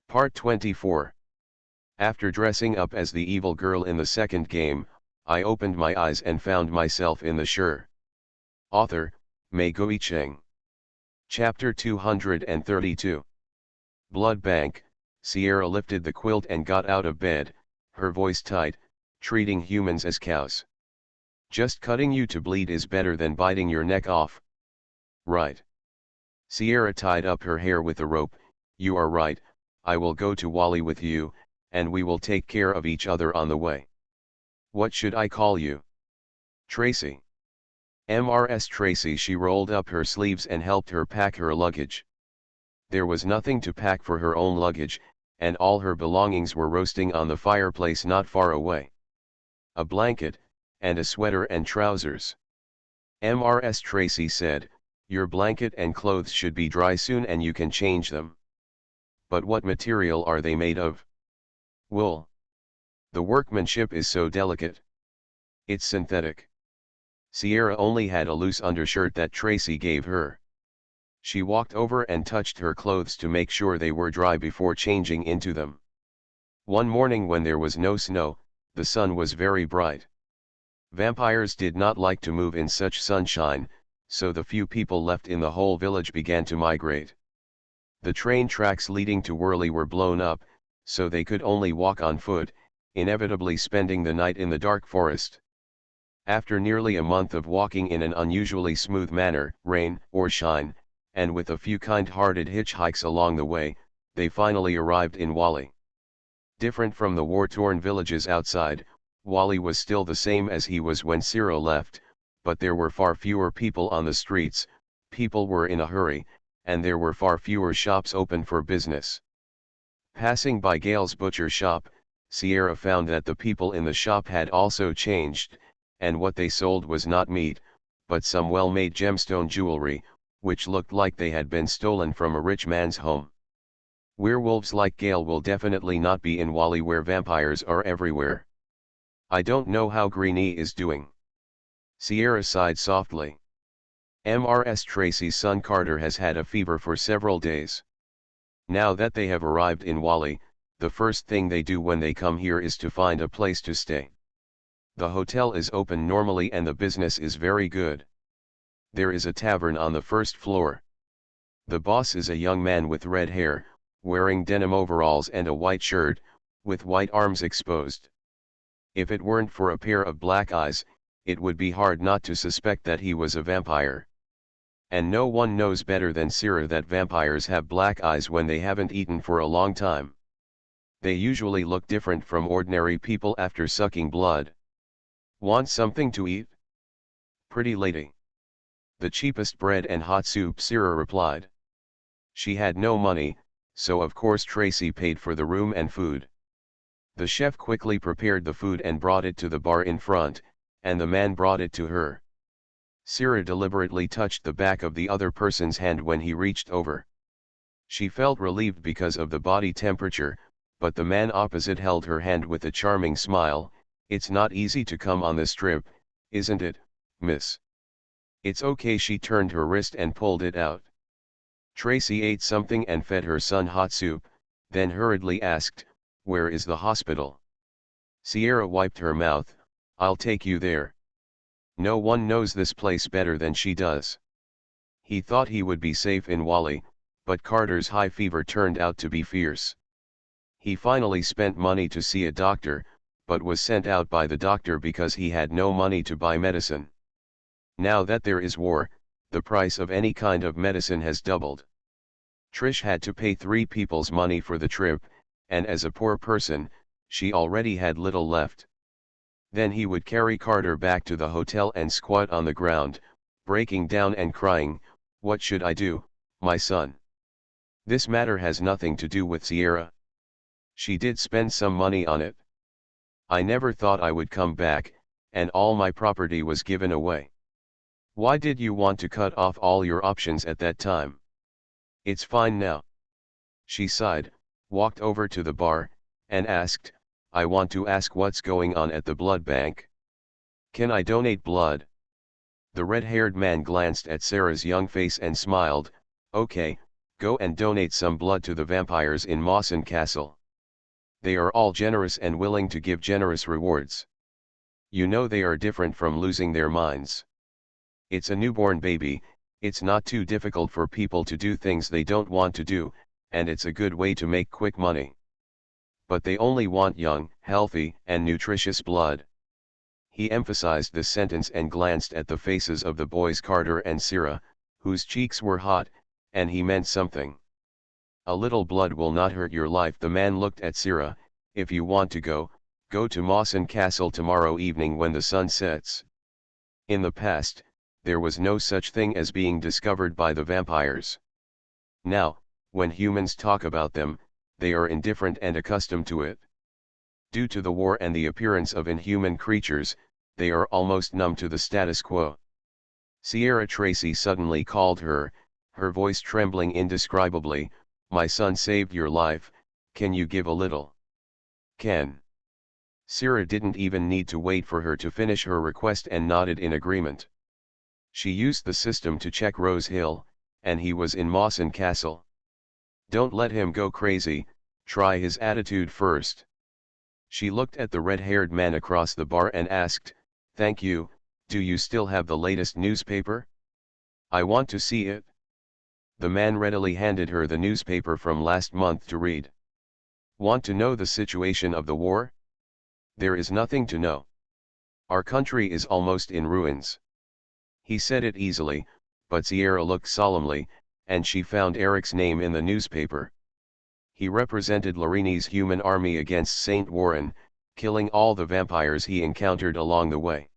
Part 24. After dressing up as the evil girl in the second game, I opened my eyes and found myself in the Sure. Author, Mei Cheng. Chapter 232. Blood Bank. Sierra lifted the quilt and got out of bed, her voice tight, treating humans as cows. Just cutting you to bleed is better than biting your neck off. Right. Sierra tied up her hair with a rope. You are right, I will go to Wally with you, and we will take care of each other on the way. What should I call you? Tracy. Mrs. Tracy. She rolled up her sleeves and helped her pack her luggage. There was nothing to pack for her own luggage, and all her belongings were roasting on the fireplace not far away. A blanket, and a sweater and trousers. Mrs. Tracy said, your blanket and clothes should be dry soon and you can change them. But what material are they made of? Wool. The workmanship is so delicate. It's synthetic. Sierra only had a loose undershirt that Tracy gave her. She walked over and touched her clothes to make sure they were dry before changing into them. One morning when there was no snow, the sun was very bright. Vampires did not like to move in such sunshine, so the few people left in the whole village began to migrate. The train tracks leading to Worley were blown up, so they could only walk on foot, inevitably spending the night in the dark forest. After nearly a month of walking in an unusually smooth manner, rain or shine, and with a few kind-hearted hitchhikes along the way, they finally arrived in Wally. Different from the war-torn villages outside, Wally was still the same as he was when Ciro left, but there were far fewer people on the streets, people were in a hurry, and there were far fewer shops open for business. Passing by Gale's butcher shop, Sierra found that the people in the shop had also changed, and what they sold was not meat, but some well-made gemstone jewelry, which looked like they had been stolen from a rich man's home. Werewolves like Gale will definitely not be in Wally where vampires are everywhere. I don't know how Greenie is doing. Sierra sighed softly. Mrs. Tracy's son Carter has had a fever for several days. Now that they have arrived in Wally, the first thing they do when they come here is to find a place to stay. The hotel is open normally and the business is very good. There is a tavern on the first floor. The boss is a young man with red hair, wearing denim overalls and a white shirt, with white arms exposed. If it weren't for a pair of black eyes, it would be hard not to suspect that he was a vampire. And no one knows better than Sierra that vampires have black eyes when they haven't eaten for a long time. They usually look different from ordinary people after sucking blood. Want something to eat? Pretty lady. The cheapest bread and hot soup, Sierra replied. She had no money, so of course Tracy paid for the room and food. The chef quickly prepared the food and brought it to the bar in front, and the man brought it to her. Sierra deliberately touched the back of the other person's hand when he reached over. She felt relieved because of the body temperature, but the man opposite held her hand with a charming smile. It's not easy to come on this trip, isn't it, miss? It's okay. She turned her wrist and pulled it out. Tracy ate something and fed her son hot soup, then hurriedly asked, where is the hospital? Sierra wiped her mouth. I'll take you there. No one knows this place better than she does. He thought he would be safe in Wally, but Carter's high fever turned out to be fierce. He finally spent money to see a doctor, but was sent out by the doctor because he had no money to buy medicine. Now that there is war, the price of any kind of medicine has doubled. Trish had to pay 3 people's money for the trip, and as a poor person, she already had little left. Then he would carry Carter back to the hotel and squat on the ground, breaking down and crying, what should I do, my son? This matter has nothing to do with Sierra. She did spend some money on it. I never thought I would come back, and all my property was given away. Why did you want to cut off all your options at that time? It's fine now. She sighed, walked over to the bar, and asked, I want to ask what's going on at the blood bank. Can I donate blood? The red-haired man glanced at Sarah's young face and smiled, okay, Go and donate some blood to the vampires in Mawson Castle. They are all generous and willing to give generous rewards. You know they are different from losing their minds. It's a newborn baby, it's not too difficult for people to do things they don't want to do, and it's a good way to make quick money. But they only want young, healthy, and nutritious blood. He emphasized this sentence and glanced at the faces of the boys Carter and Syrah, whose cheeks were hot, and he meant something. A little blood will not hurt your life. The man looked at Syrah. If you want to go to Mawson Castle tomorrow evening when the sun sets. In the past, there was no such thing as being discovered by the vampires. Now, when humans talk about them, they are indifferent and accustomed to it. Due to the war and the appearance of inhuman creatures, they are almost numb to the status quo. Sierra Tracy suddenly called her voice trembling indescribably. My son saved your life, can you give a little? Ken. Syrah didn't even need to wait for her to finish her request and nodded in agreement. She used the system to check Rose Hill, and he was in Mawson Castle. Don't let him go crazy, try his attitude first. She looked at the red-haired man across the bar and asked, thank you, do you still have the latest newspaper? I want to see it. The man readily handed her the newspaper from last month to read. Want to know the situation of the war? There is nothing to know. Our country is almost in ruins. He said it easily, but Sierra looked solemnly, and she found Eric's name in the newspaper. He represented Lorini's human army against St. Warren, killing all the vampires he encountered along the way.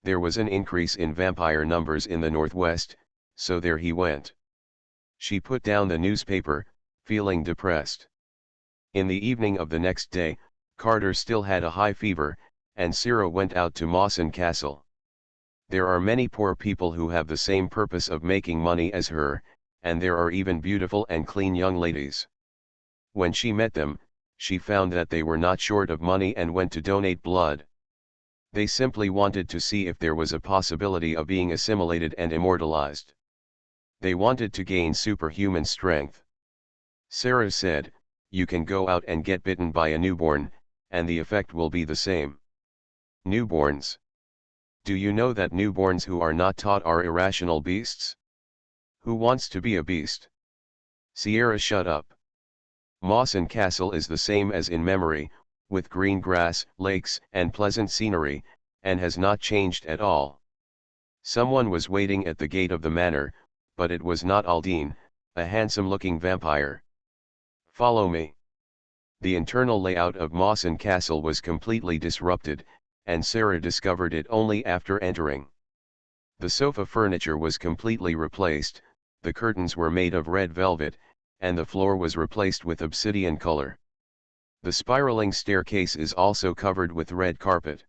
There was an increase in vampire numbers in the northwest, so there he went. She put down the newspaper, feeling depressed. In the evening of the next day, Carter still had a high fever, and Syrah went out to Mawson Castle. There are many poor people who have the same purpose of making money as her, and there are even beautiful and clean young ladies. When she met them, she found that they were not short of money and went to donate blood. They simply wanted to see if there was a possibility of being assimilated and immortalized. They wanted to gain superhuman strength. Syrah said, you can go out and get bitten by a newborn, and the effect will be the same. Newborns. Do you know that newborns who are not taught are irrational beasts? Who wants to be a beast? Sierra shut up. Mawson Castle is the same as in memory, with green grass, lakes, and pleasant scenery, and has not changed at all. Someone was waiting at the gate of the manor, but it was not Aldine, a handsome-looking vampire. Follow me. The internal layout of Mawson Castle was completely disrupted, and Syrah discovered it only after entering. The sofa furniture was completely replaced, the curtains were made of red velvet, and the floor was replaced with obsidian color. The spiraling staircase is also covered with red carpet.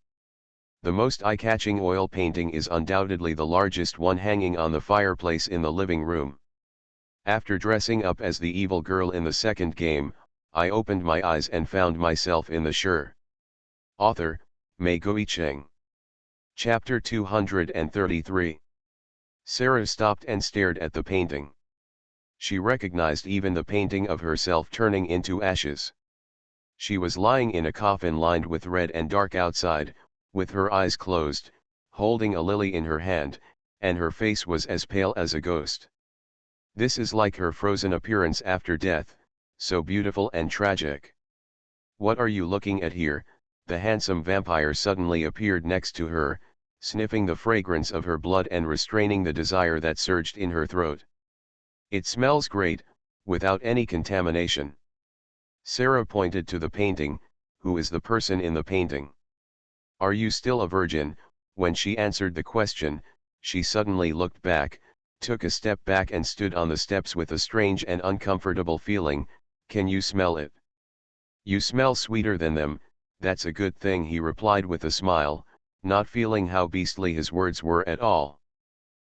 The most eye-catching oil painting is undoubtedly the largest one hanging on the fireplace in the living room. After dressing up as the evil girl in the second game, I opened my eyes and found myself in the Sure. Author, Mei Guicheng. Chapter 233. Syrah stopped and stared at the painting. She recognized even the painting of herself turning into ashes. She was lying in a coffin lined with red and dark outside, with her eyes closed, holding a lily in her hand, and her face was as pale as a ghost. This is like her frozen appearance after death, so beautiful and tragic. What are you looking at here? The handsome vampire suddenly appeared next to her, sniffing the fragrance of her blood and restraining the desire that surged in her throat. It smells great, without any contamination. Syrah pointed to the painting. Who is the person in the painting? Are you still a virgin? When she answered the question, she suddenly looked back, took a step back and stood on the steps with a strange and uncomfortable feeling. Can you smell it? You smell sweeter than them, that's a good thing, he replied with a smile, not feeling how beastly his words were at all.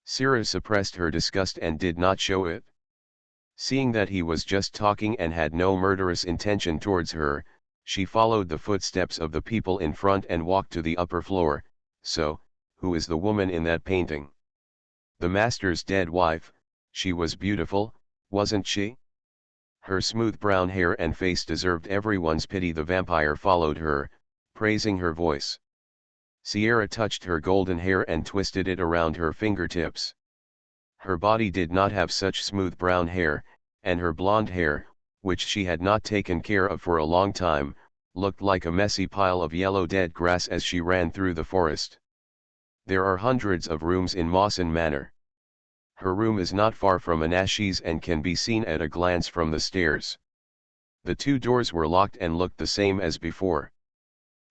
Syrah suppressed her disgust and did not show it. Seeing that he was just talking and had no murderous intention towards her, she followed the footsteps of the people in front and walked to the upper floor. So, who is the woman in that painting? The master's dead wife. She was beautiful, wasn't she? Her smooth brown hair and face deserved everyone's pity. The vampire followed her, praising her voice. Sierra touched her golden hair and twisted it around her fingertips. Her body did not have such smooth brown hair, and her blonde hair, which she had not taken care of for a long time, looked like a messy pile of yellow dead grass as she ran through the forest. There are hundreds of rooms in Mawson Manor. Her room is not far from Anashi's and can be seen at a glance from the stairs. The two doors were locked and looked the same as before.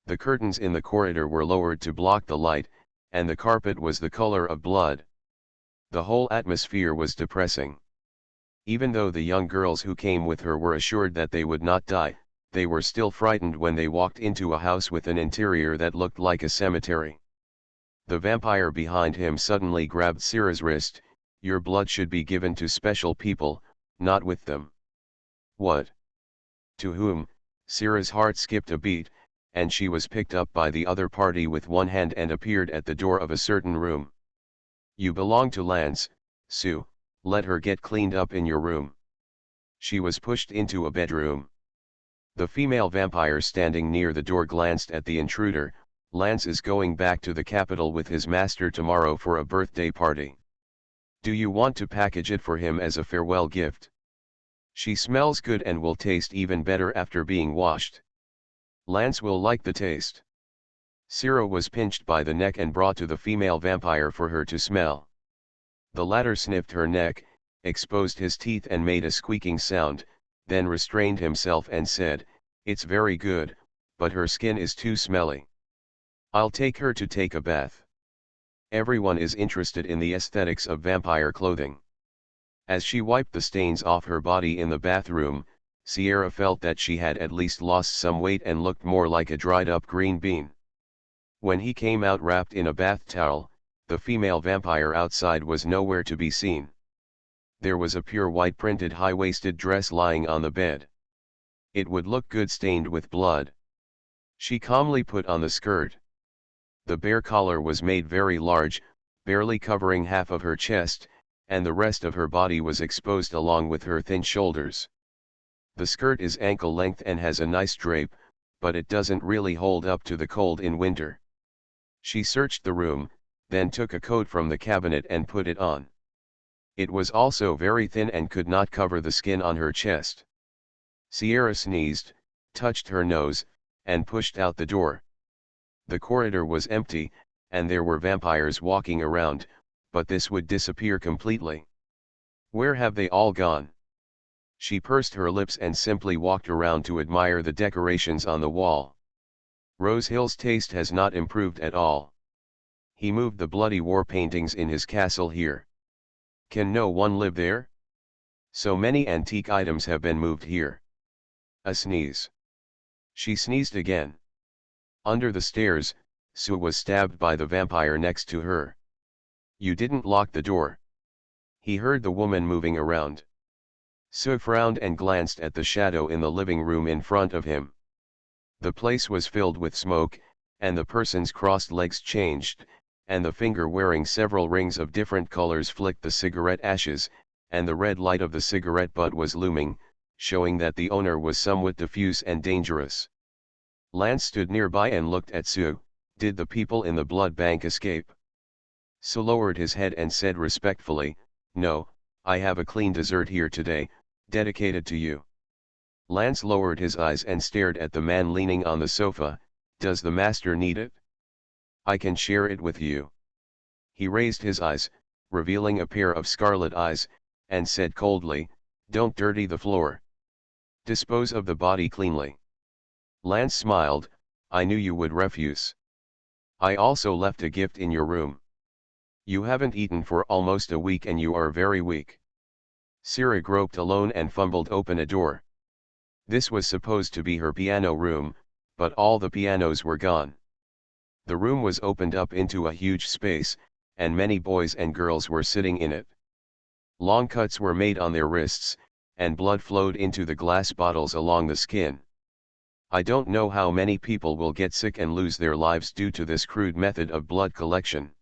The curtains in the corridor were lowered to block the light, and the carpet was the color of blood. The whole atmosphere was depressing. Even though the young girls who came with her were assured that they would not die, they were still frightened when they walked into a house with an interior that looked like a cemetery. The vampire behind him suddenly grabbed Sierra's wrist. "Your blood should be given to special people, not with them." "What? To whom?" Sierra's heart skipped a beat, and she was picked up by the other party with one hand and appeared at the door of a certain room. "You belong to Lance, Sue, let her get cleaned up in your room." She was pushed into a bedroom. The female vampire standing near the door glanced at the intruder. "Lance is going back to the capital with his master tomorrow for a birthday party. Do you want to package it for him as a farewell gift? She smells good and will taste even better after being washed. Lance will like the taste." Sierra was pinched by the neck and brought to the female vampire for her to smell. The latter sniffed her neck, exposed his teeth and made a squeaking sound, then restrained himself and said, "It's very good, but her skin is too smelly. I'll take her to take a bath." Everyone is interested in the aesthetics of vampire clothing. As she wiped the stains off her body in the bathroom, Sierra felt that she had at least lost some weight and looked more like a dried-up green bean. When he came out wrapped in a bath towel, the female vampire outside was nowhere to be seen. There was a pure white printed high-waisted dress lying on the bed. It would look good stained with blood. She calmly put on the skirt. The bare collar was made very large, barely covering half of her chest, and the rest of her body was exposed along with her thin shoulders. The skirt is ankle length and has a nice drape, but it doesn't really hold up to the cold in winter. She searched the room, then took a coat from the cabinet and put it on. It was also very thin and could not cover the skin on her chest. Sierra sneezed, touched her nose, and pushed out the door. The corridor was empty, and there were vampires walking around, but this would disappear completely. Where have they all gone? She pursed her lips and simply walked around to admire the decorations on the wall. Rose Hill's taste has not improved at all. He moved the bloody war paintings in his castle here. Can no one live there? So many antique items have been moved here. A sneeze. She sneezed again. Under the stairs, Sue was stabbed by the vampire next to her. "You didn't lock the door." He heard the woman moving around. Sue frowned and glanced at the shadow in the living room in front of him. The place was filled with smoke, and the person's crossed legs changed, and the finger wearing several rings of different colors flicked the cigarette ashes, and the red light of the cigarette butt was looming, showing that the owner was somewhat diffuse and dangerous. Lance stood nearby and looked at Sue. "Did the people in the blood bank escape?" Sue lowered his head and said respectfully, "No, I have a clean dessert here today, dedicated to you." Lance lowered his eyes and stared at the man leaning on the sofa. "Does the master need it? I can share it with you." He raised his eyes, revealing a pair of scarlet eyes, and said coldly, "Don't dirty the floor. Dispose of the body cleanly." Lance smiled, "I knew you would refuse. I also left a gift in your room. You haven't eaten for almost a week and you are very weak." Sierra groped alone and fumbled open a door. This was supposed to be her piano room, but all the pianos were gone. The room was opened up into a huge space, and many boys and girls were sitting in it. Long cuts were made on their wrists, and blood flowed into the glass bottles along the skin. I don't know how many people will get sick and lose their lives due to this crude method of blood collection.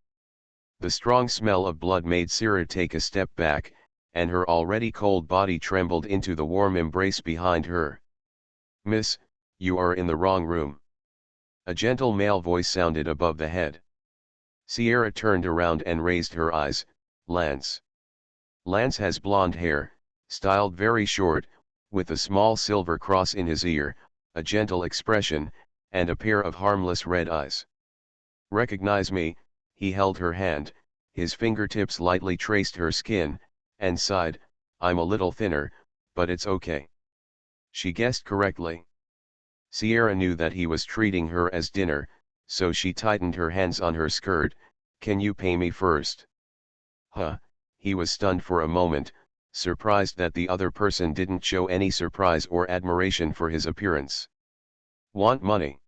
The strong smell of blood made Sierra take a step back, and her already cold body trembled into the warm embrace behind her. "Miss, you are in the wrong room." A gentle male voice sounded above the head. Sierra turned around and raised her eyes. "Lance." Lance has blonde hair, styled very short, with a small silver cross in his ear, a gentle expression, and a pair of harmless red eyes. "Recognize me?" He held her hand, his fingertips lightly traced her skin, and sighed, "I'm a little thinner, but it's okay." She guessed correctly. Sierra knew that he was treating her as dinner, so she tightened her hands on her skirt. "Can you pay me first?" Huh, he was stunned for a moment, surprised that the other person didn't show any surprise or admiration for his appearance. "Want money?"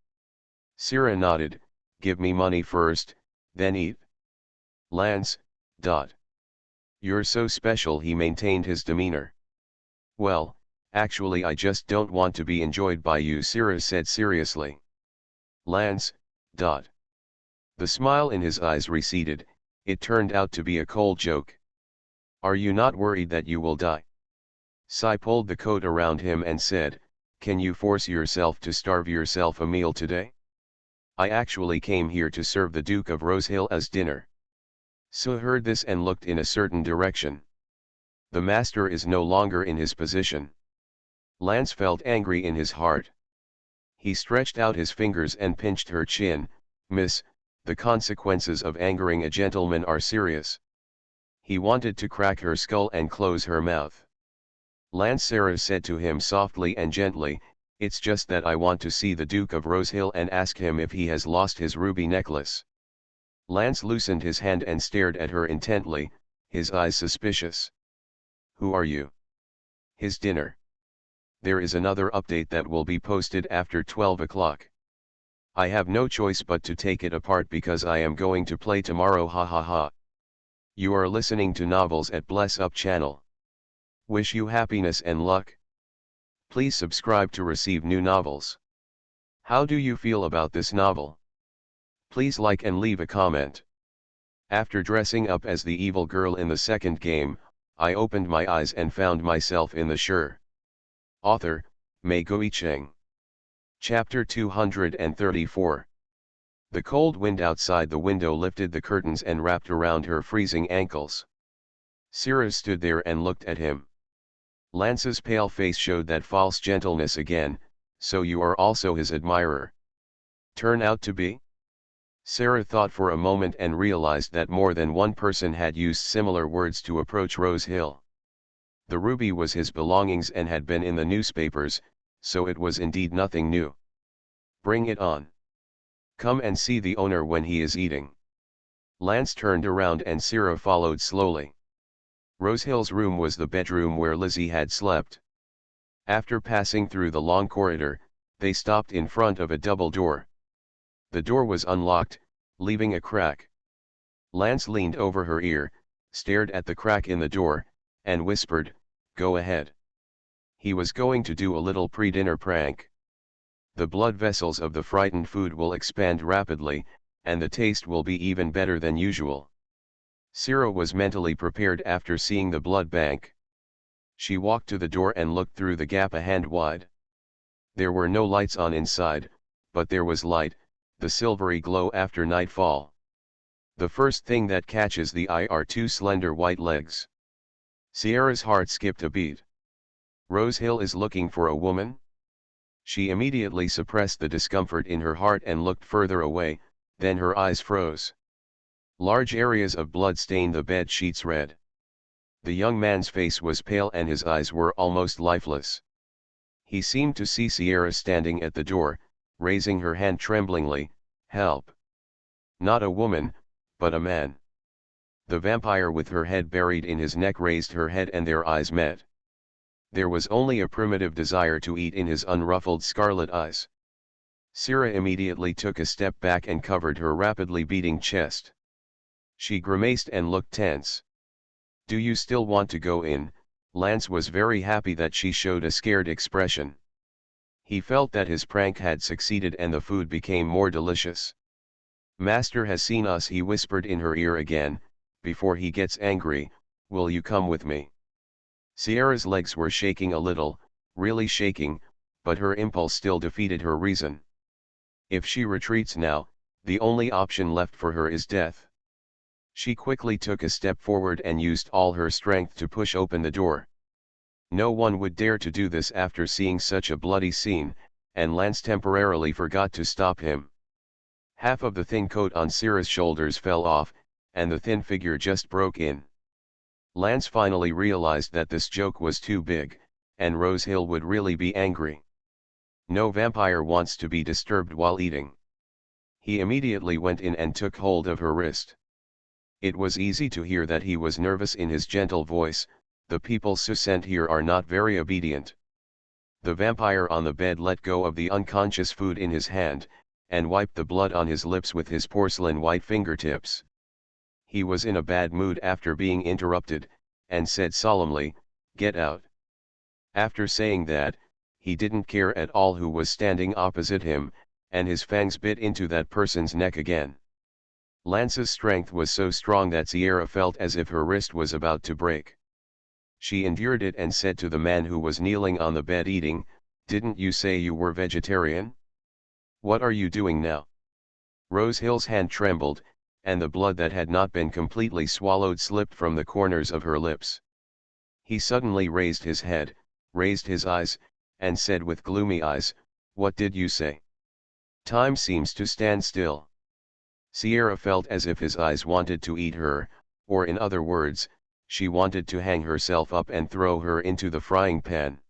Sierra nodded. "Give me money first, then eat." "Lance, dot. You're so special," he maintained his demeanor. "Well, actually I just don't want to be enjoyed by you," Sierra said seriously. "Lance, dot." The smile in his eyes receded. It turned out to be a cold joke. "Are you not worried that you will die?" Sai pulled the coat around him and said, "Can you force yourself to starve yourself a meal today? I actually came here to serve the Duke of Rosehill as dinner." Su heard this and looked in a certain direction. The master is no longer in his position. Lance felt angry in his heart. He stretched out his fingers and pinched her chin. "Miss, the consequences of angering a gentleman are serious." He wanted to crack her skull and close her mouth. "Lance," Sarah said to him softly and gently, "it's just that I want to see the Duke of Rosehill and ask him if he has lost his ruby necklace." Lance loosened his hand and stared at her intently, his eyes suspicious. "Who are you?" "His dinner. There is another update that will be posted after 12 o'clock. I have no choice but to take it apart because I am going to play tomorrow, ha ha ha." You are listening to Novels at Bless Up channel. Wish you happiness and luck. Please subscribe to receive new novels. How do you feel about this novel? Please like and leave a comment. After dressing up as the evil girl in the second game, I opened my eyes and found myself in the Sure. Author, Mei Guicheng. Chapter 234. The cold wind outside the window lifted the curtains and wrapped around her freezing ankles. Sierra stood there and looked at him. Lance's pale face showed that false gentleness again. "So you are also his admirer?" "Turn out to be?" Sarah thought for a moment and realized that more than one person had used similar words to approach Rose Hill. The ruby was his belongings and had been in the newspapers, so it was indeed nothing new. "Bring it on. Come and see the owner when he is eating." Lance turned around and Sarah followed slowly. Rosehill's room was the bedroom where Lizzie had slept. After passing through the long corridor, they stopped in front of a double door. The door was unlocked, leaving a crack. Lance leaned over her ear, stared at the crack in the door, and whispered, "Go ahead." He was going to do a little pre-dinner prank. The blood vessels of the frightened food will expand rapidly, and the taste will be even better than usual. Sarah was mentally prepared after seeing the blood bank. She walked to the door and looked through the gap a hand wide. There were no lights on inside, but there was light, the silvery glow after nightfall. The first thing that catches the eye are two slender white legs. Sierra's heart skipped a beat. Rose Hill is looking for a woman? She immediately suppressed the discomfort in her heart and looked further away, then her eyes froze. Large areas of blood stained the bed sheets red. The young man's face was pale and his eyes were almost lifeless. He seemed to see Sierra standing at the door, raising her hand tremblingly, "Help." Not a woman, but a man. The vampire with her head buried in his neck raised her head and their eyes met. There was only a primitive desire to eat in his unruffled scarlet eyes. Sierra immediately took a step back and covered her rapidly beating chest. She grimaced and looked tense. "Do you still want to go in?" Lance was very happy that she showed a scared expression. He felt that his prank had succeeded and the food became more delicious. "Master has seen us," he whispered in her ear again, "before he gets angry. Will you come with me?" Sierra's legs were shaking a little, really shaking, but her impulse still defeated her reason. If she retreats now, the only option left for her is death. She quickly took a step forward and used all her strength to push open the door. No one would dare to do this after seeing such a bloody scene, and Lance temporarily forgot to stop him. Half of the thin coat on Sierra's shoulders fell off, and the thin figure just broke in. Lance finally realized that this joke was too big, and Rosehill would really be angry. No vampire wants to be disturbed while eating. He immediately went in and took hold of her wrist. It was easy to hear that he was nervous in his gentle voice. The people sent here are not very obedient. The vampire on the bed let go of the unconscious food in his hand, and wiped the blood on his lips with his porcelain white fingertips. He was in a bad mood after being interrupted, and said solemnly, "Get out." After saying that, he didn't care at all who was standing opposite him, and his fangs bit into that person's neck again. Lance's strength was so strong that Sierra felt as if her wrist was about to break. She endured it and said to the man who was kneeling on the bed eating, "Didn't you say you were vegetarian? What are you doing now?" Rosehill's hand trembled, and the blood that had not been completely swallowed slipped from the corners of her lips. He suddenly raised his head, raised his eyes, and said with gloomy eyes, "What did you say? Time seems to stand still." Sierra felt as if his eyes wanted to eat her, or in other words, she wanted to hang herself up and throw her into the frying pan.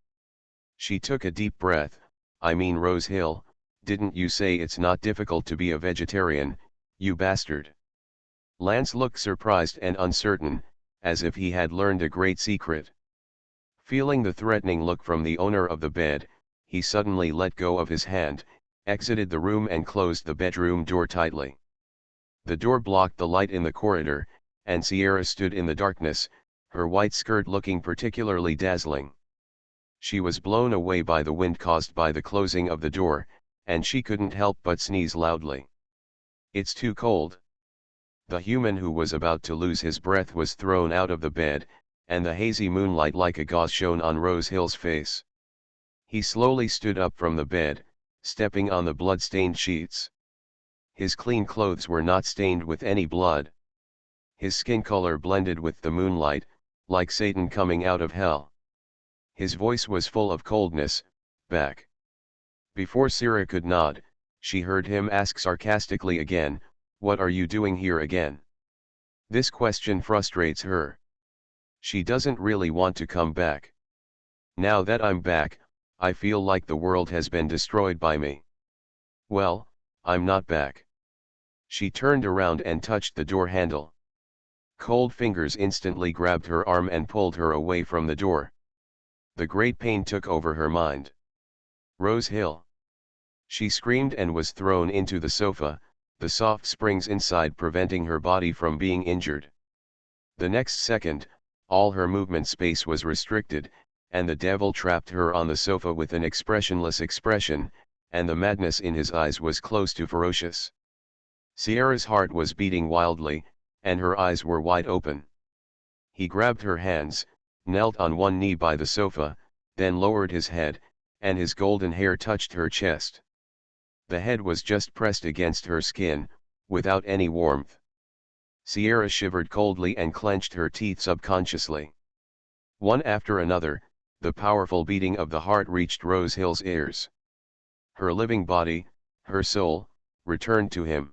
She took a deep breath. "I mean, Rosehill, didn't you say it's not difficult to be a vegetarian, you bastard?" Lance looked surprised and uncertain, as if he had learned a great secret. Feeling the threatening look from the owner of the bed, he suddenly let go of his hand, exited the room and closed the bedroom door tightly. The door blocked the light in the corridor, and Sierra stood in the darkness, her white skirt looking particularly dazzling. She was blown away by the wind caused by the closing of the door, and she couldn't help but sneeze loudly. "It's too cold." The human who was about to lose his breath was thrown out of the bed, and the hazy moonlight like a gauze shone on Rosehill's face. He slowly stood up from the bed, stepping on the blood-stained sheets. His clean clothes were not stained with any blood. His skin color blended with the moonlight, like Satan coming out of hell. His voice was full of coldness. "Back." Before Sierra could nod, she heard him ask sarcastically again, "What are you doing here again?" This question frustrates her. She doesn't really want to come back. "Now that I'm back, I feel like the world has been destroyed by me." "Well, I'm not back." She turned around and touched the door handle. Cold fingers instantly grabbed her arm and pulled her away from the door. The great pain took over her mind. "Rosehill!" She screamed and was thrown into the sofa, the soft springs inside preventing her body from being injured. The next second, all her movement space was restricted, and the devil trapped her on the sofa with an expressionless expression, and the madness in his eyes was close to ferocious. Sierra's heart was beating wildly, and her eyes were wide open. He grabbed her hands, knelt on one knee by the sofa, then lowered his head, and his golden hair touched her chest. The head was just pressed against her skin, without any warmth. Sierra shivered coldly and clenched her teeth subconsciously. One after another, the powerful beating of the heart reached Rosehill's ears. Her living body, her soul, returned to him.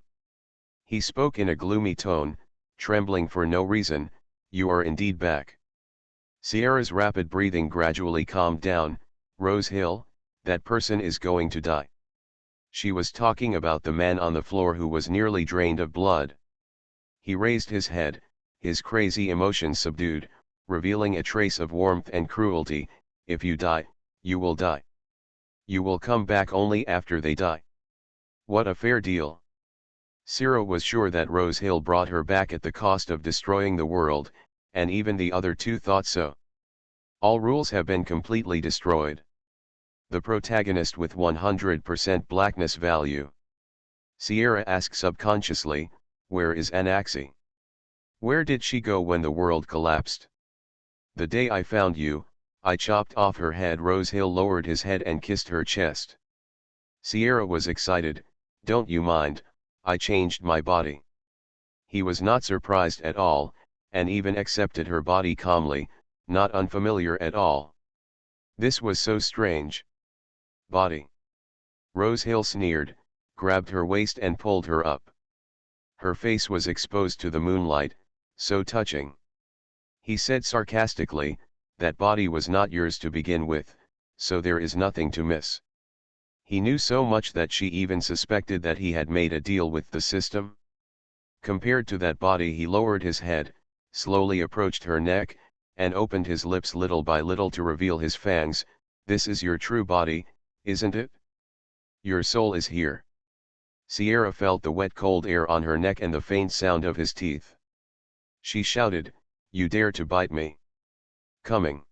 He spoke in a gloomy tone, trembling for no reason, "You are indeed back." Sierra's rapid breathing gradually calmed down. "Rosehill, that person is going to die." She was talking about the man on the floor who was nearly drained of blood. He raised his head, his crazy emotions subdued, revealing a trace of warmth and cruelty. "If you die, you will die. You will come back only after they die." What a fair deal. Sierra was sure that Rosehill brought her back at the cost of destroying the world, and even the other two thought so. All rules have been completely destroyed. The protagonist with 100% blackness value. Sierra asked subconsciously, "Where is Anaxi? Where did she go when the world collapsed?" The day I found you, I chopped off her head. Rosehill lowered his head and kissed her chest. Sierra was excited. Don't you mind, I changed my body. He was not surprised at all, and even accepted her body calmly, not unfamiliar at all. This was so strange. Body. Rosehill sneered, grabbed her waist and pulled her up. Her face was exposed to the moonlight, so touching. He said sarcastically, that body was not yours to begin with, so there is nothing to miss. He knew so much that she even suspected that he had made a deal with the system. Compared to that body, he lowered his head, slowly approached her neck, and opened his lips little by little to reveal his fangs. This is your true body, isn't it? Your soul is here. Sierra felt the wet cold air on her neck and the faint sound of his teeth. She shouted, you dare to bite me? Coming.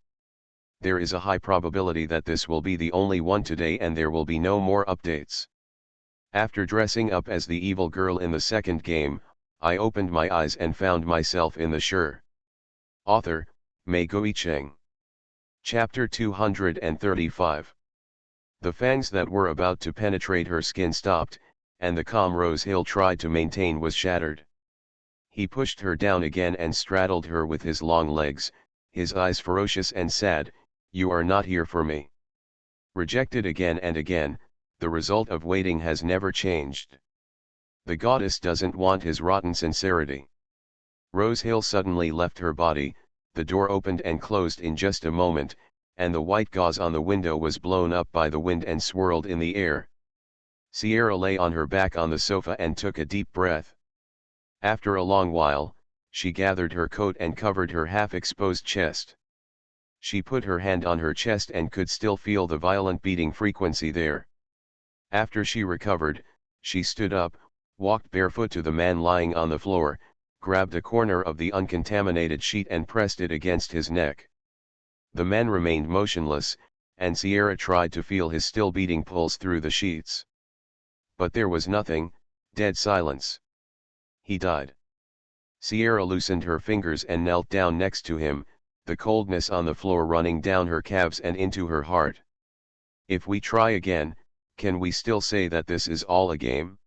There is a high probability that this will be the only one today and there will be no more updates. After dressing up as the evil girl in the second game, I opened my eyes and found myself in the Sure. Author, Mei Cheng. Chapter 235. The fangs that were about to penetrate her skin stopped, and the calm Rosehill tried to maintain was shattered. He pushed her down again and straddled her with his long legs, his eyes ferocious and sad. You are not here for me. Rejected again and again, the result of waiting has never changed. The goddess doesn't want his rotten sincerity. Rosehill suddenly left her body, the door opened and closed in just a moment, and the white gauze on the window was blown up by the wind and swirled in the air. Sierra lay on her back on the sofa and took a deep breath. After a long while, she gathered her coat and covered her half-exposed chest. She put her hand on her chest and could still feel the violent beating frequency there. After she recovered, she stood up, walked barefoot to the man lying on the floor, grabbed a corner of the uncontaminated sheet and pressed it against his neck. The man remained motionless, and Sierra tried to feel his still beating pulse through the sheets. But there was nothing, dead silence. He died. Sierra loosened her fingers and knelt down next to him, the coldness on the floor running down her calves and into her heart. If we try again, can we still say that this is all a game?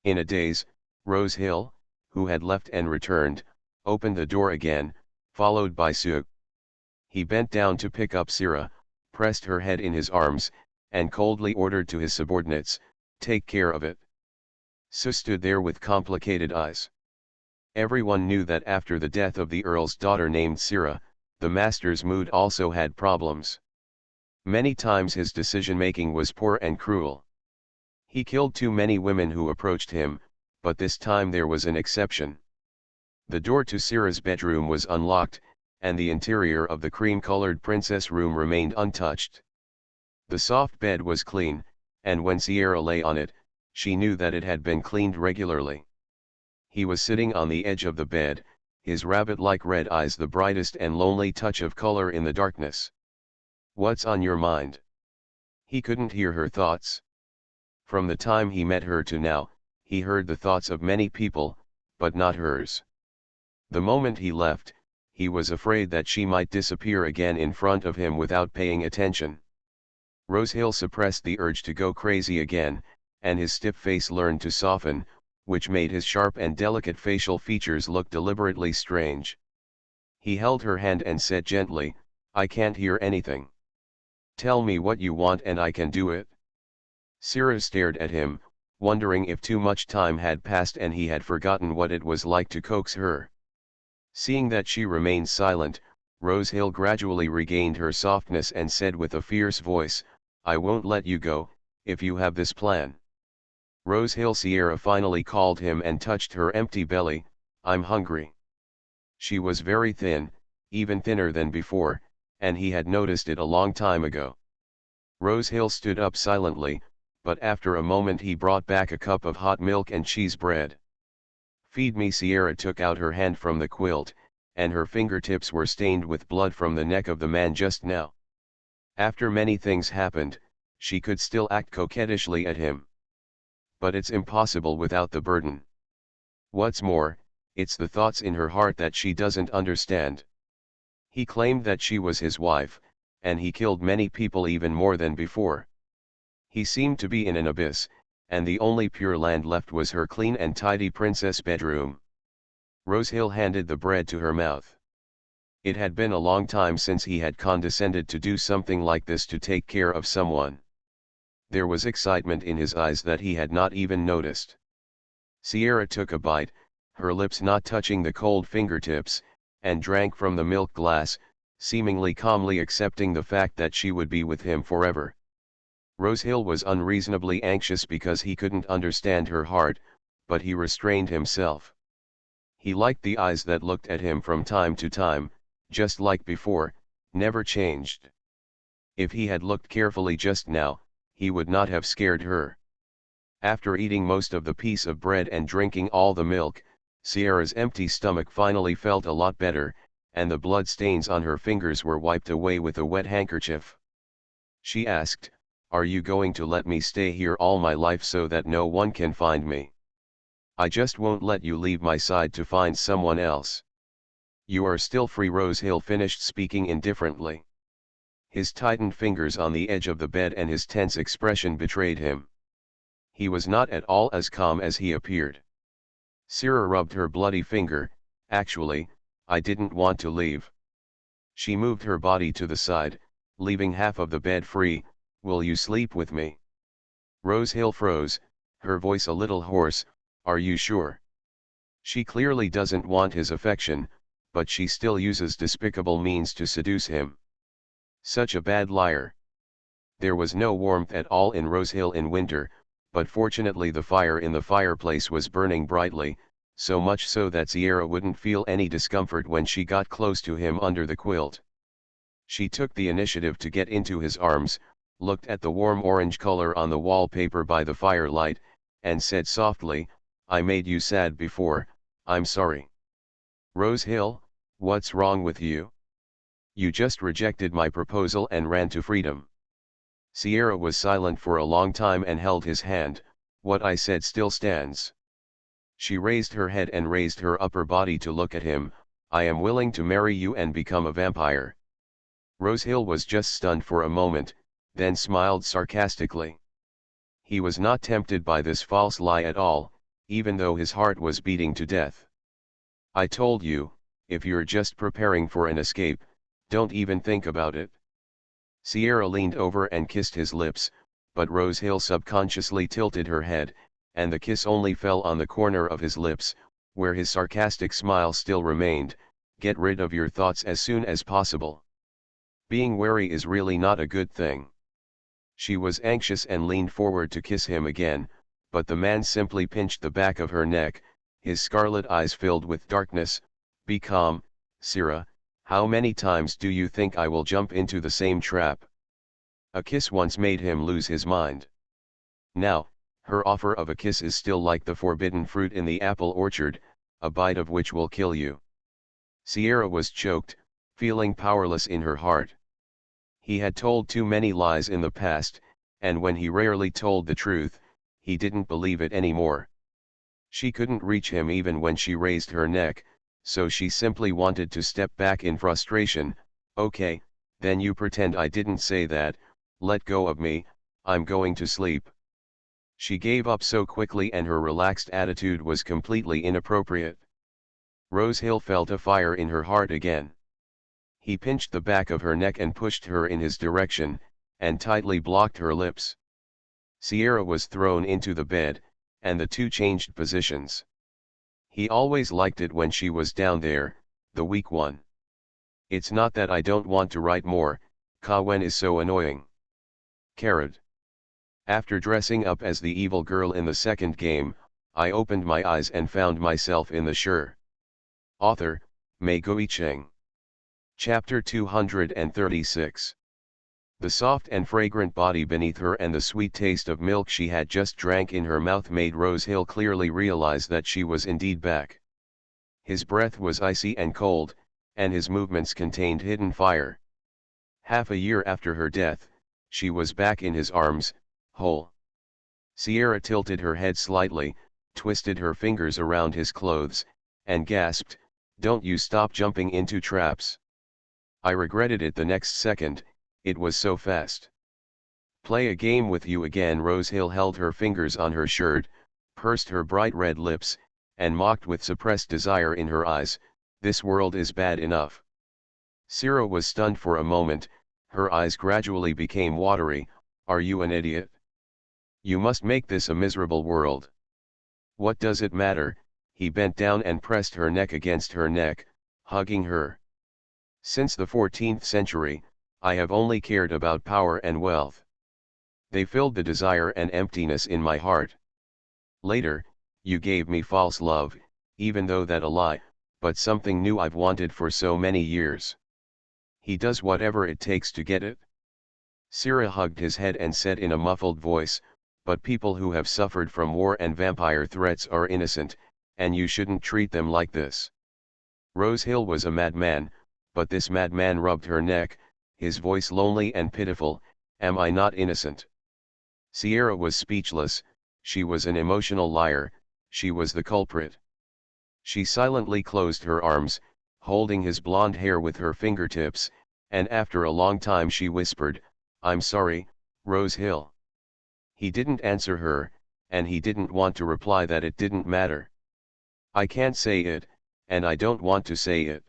In a daze, Rosehill, who had left and returned, opened the door again, followed by Sue. He bent down to pick up Sierra, pressed her head in his arms, and coldly ordered to his subordinates, take care of it. Sue stood there with complicated eyes. Everyone knew that after the death of the Earl's daughter named Sierra, the Master's mood also had problems. Many times his decision-making was poor and cruel. He killed too many women who approached him, but this time there was an exception. The door to Sierra's bedroom was unlocked, and the interior of the cream-colored princess room remained untouched. The soft bed was clean, and when Sierra lay on it, she knew that it had been cleaned regularly. He was sitting on the edge of the bed, his rabbit-like red eyes the brightest and lonely touch of color in the darkness. What's on your mind? He couldn't hear her thoughts. From the time he met her to now, he heard the thoughts of many people, but not hers. The moment he left, he was afraid that she might disappear again in front of him without paying attention. Rosehill suppressed the urge to go crazy again, and his stiff face learned to soften, which made his sharp and delicate facial features look deliberately strange. He held her hand and said gently, I can't hear anything. Tell me what you want and I can do it. Sierra stared at him, wondering if too much time had passed and he had forgotten what it was like to coax her. Seeing that she remained silent, Rosehill gradually regained her softness and said with a fierce voice, I won't let you go, if you have this plan. Rosehill Sierra finally called him and touched her empty belly, I'm hungry. She was very thin, even thinner than before, and he had noticed it a long time ago. Rosehill stood up silently, but after a moment he brought back a cup of hot milk and cheese bread. Feed me. Sierra took out her hand from the quilt, and her fingertips were stained with blood from the neck of the man just now. After many things happened, she could still act coquettishly at him. But it's impossible without the burden. What's more, it's the thoughts in her heart that she doesn't understand. He claimed that she was his wife, and he killed many people even more than before. He seemed to be in an abyss, and the only pure land left was her clean and tidy princess bedroom. Rosehill handed the bread to her mouth. It had been a long time since he had condescended to do something like this to take care of someone. There was excitement in his eyes that he had not even noticed. Sierra took a bite, her lips not touching the cold fingertips, and drank from the milk glass, seemingly calmly accepting the fact that she would be with him forever. Rosehill was unreasonably anxious because he couldn't understand her heart, but he restrained himself. He liked the eyes that looked at him from time to time, just like before, never changed. If he had looked carefully just now, he would not have scared her. After eating most of the piece of bread and drinking all the milk, Sierra's empty stomach finally felt a lot better, and the blood stains on her fingers were wiped away with a wet handkerchief. She asked, "Are you going to let me stay here all my life so that no one can find me? I just won't let you leave my side to find someone else." "You are still free," Rosehill finished speaking indifferently. His tightened fingers on the edge of the bed and his tense expression betrayed him. He was not at all as calm as he appeared. Sierra rubbed her bloody finger. "Actually, I didn't want to leave." She moved her body to the side, leaving half of the bed free. "Will you sleep with me?" Rosehill froze, her voice a little hoarse. "Are you sure?" She clearly doesn't want his affection, but she still uses despicable means to seduce him. Such a bad liar. There was no warmth at all in Rosehill in winter, but fortunately the fire in the fireplace was burning brightly, so much so that Sierra wouldn't feel any discomfort when she got close to him under the quilt. She took the initiative to get into his arms, looked at the warm orange color on the wallpaper by the firelight, and said softly, "I made you sad before, I'm sorry." "Rosehill, what's wrong with you? You just rejected my proposal and ran to freedom." Sierra was silent for a long time and held his hand. "What I said still stands." She raised her head and raised her upper body to look at him. "I am willing to marry you and become a vampire." Rosehill was just stunned for a moment, then smiled sarcastically. He was not tempted by this false lie at all, even though his heart was beating to death. "I told you, if you're just preparing for an escape, don't even think about it." Sierra leaned over and kissed his lips, but Rosehill subconsciously tilted her head, and the kiss only fell on the corner of his lips, where his sarcastic smile still remained. "Get rid of your thoughts as soon as possible. Being wary is really not a good thing." She was anxious and leaned forward to kiss him again, but the man simply pinched the back of her neck, his scarlet eyes filled with darkness. "Be calm, Sierra. How many times do you think I will jump into the same trap?" A kiss once made him lose his mind. Now, her offer of a kiss is still like the forbidden fruit in the apple orchard, a bite of which will kill you. Sierra was choked, feeling powerless in her heart. He had told too many lies in the past, and when he rarely told the truth, he didn't believe it anymore. She couldn't reach him even when she raised her neck, so she simply wanted to step back in frustration. "Okay, then you pretend I didn't say that. Let go of me, I'm going to sleep." She gave up so quickly and her relaxed attitude was completely inappropriate. Rosehill felt a fire in her heart again. He pinched the back of her neck and pushed her in his direction, and tightly blocked her lips. Sierra was thrown into the bed, and the two changed positions. He always liked it when she was down there, the weak one. "It's not that I don't want to write more, Kawen is so annoying." Carrot. After dressing up as the evil girl in the second game, I opened my eyes and found myself in the Sure. Author, Mei Goicheng. Chapter 236. The soft and fragrant body beneath her and the sweet taste of milk she had just drank in her mouth made Rosehill clearly realize that she was indeed back. His breath was icy and cold, and his movements contained hidden fire. Half a year after her death, she was back in his arms, whole. Sierra tilted her head slightly, twisted her fingers around his clothes, and gasped, "Don't you stop jumping into traps." I regretted it the next second, it was so fast. Play a game with you again. Rosehill held her fingers on her shirt, pursed her bright red lips, and mocked with suppressed desire in her eyes, this world is bad enough. Syrah was stunned for a moment, her eyes gradually became watery. Are you an idiot? You must make this a miserable world. What does it matter? He bent down and pressed her neck against her neck, hugging her. Since the 14th century, I have only cared about power and wealth. They filled the desire and emptiness in my heart. Later, you gave me false love, even though that a lie, but something new I've wanted for so many years. He does whatever it takes to get it. Syrah hugged his head and said in a muffled voice, but people who have suffered from war and vampire threats are innocent, and you shouldn't treat them like this. Rosehill was a madman, but this madman rubbed her neck, his voice lonely and pitiful. Am I not innocent? Sierra was speechless. She was an emotional liar, she was the culprit. She silently closed her arms, holding his blonde hair with her fingertips, and after a long time she whispered, I'm sorry, Rosehill. He didn't answer her, and he didn't want to reply that it didn't matter. I can't say it, and I don't want to say it.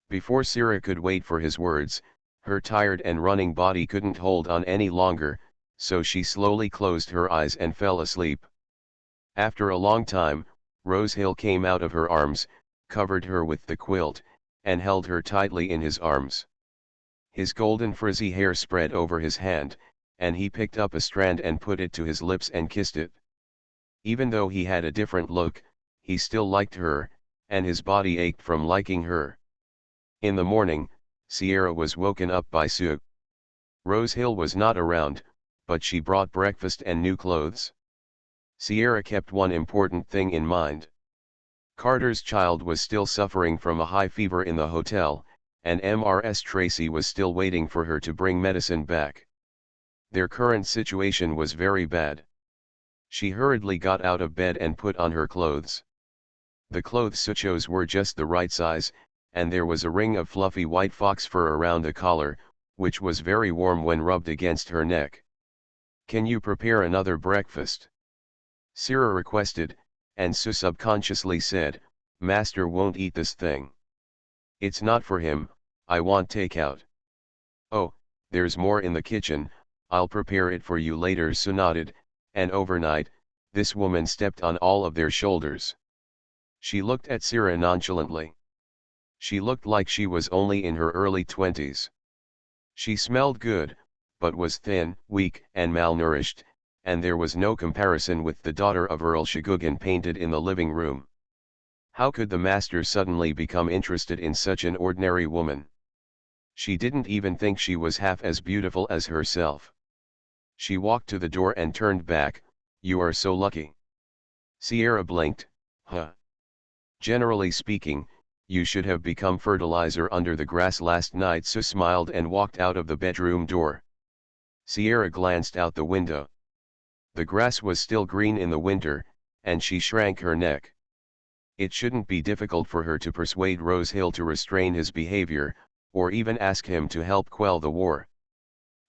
Before Syrah could wait for his words, her tired and running body couldn't hold on any longer, so she slowly closed her eyes and fell asleep. After a long time, Rosehill came out of her arms, covered her with the quilt, and held her tightly in his arms. His golden frizzy hair spread over his hand, and he picked up a strand and put it to his lips and kissed it. Even though he had a different look, he still liked her, and his body ached from liking her. In the morning, Sierra was woken up by Sue. Rosehill was not around, but she brought breakfast and new clothes. Sierra kept one important thing in mind. Carter's child was still suffering from a high fever in the hotel, and Mrs. Tracy was still waiting for her to bring medicine back. Their current situation was very bad. She hurriedly got out of bed and put on her clothes. The clothes she chose were just the right size, and there was a ring of fluffy white fox fur around the collar, which was very warm when rubbed against her neck. Can you prepare another breakfast? Syrah requested, and Sue subconsciously said, Master won't eat this thing. It's not for him, I want takeout. Oh, there's more in the kitchen, I'll prepare it for you later. Sue nodded, and overnight, this woman stepped on all of their shoulders. She looked at Syrah nonchalantly. She looked like she was only in her early 20s. She smelled good, but was thin, weak, and malnourished, and there was no comparison with the daughter of Earl Shigogan painted in the living room. How could the master suddenly become interested in such an ordinary woman? She didn't even think she was half as beautiful as herself. She walked to the door and turned back. You are so lucky. Sierra blinked, huh? Generally speaking, you should have become fertilizer under the grass last night. Sue smiled and walked out of the bedroom door. Sierra glanced out the window. The grass was still green in the winter, and she shrank her neck. It shouldn't be difficult for her to persuade Rosehill to restrain his behavior, or even ask him to help quell the war.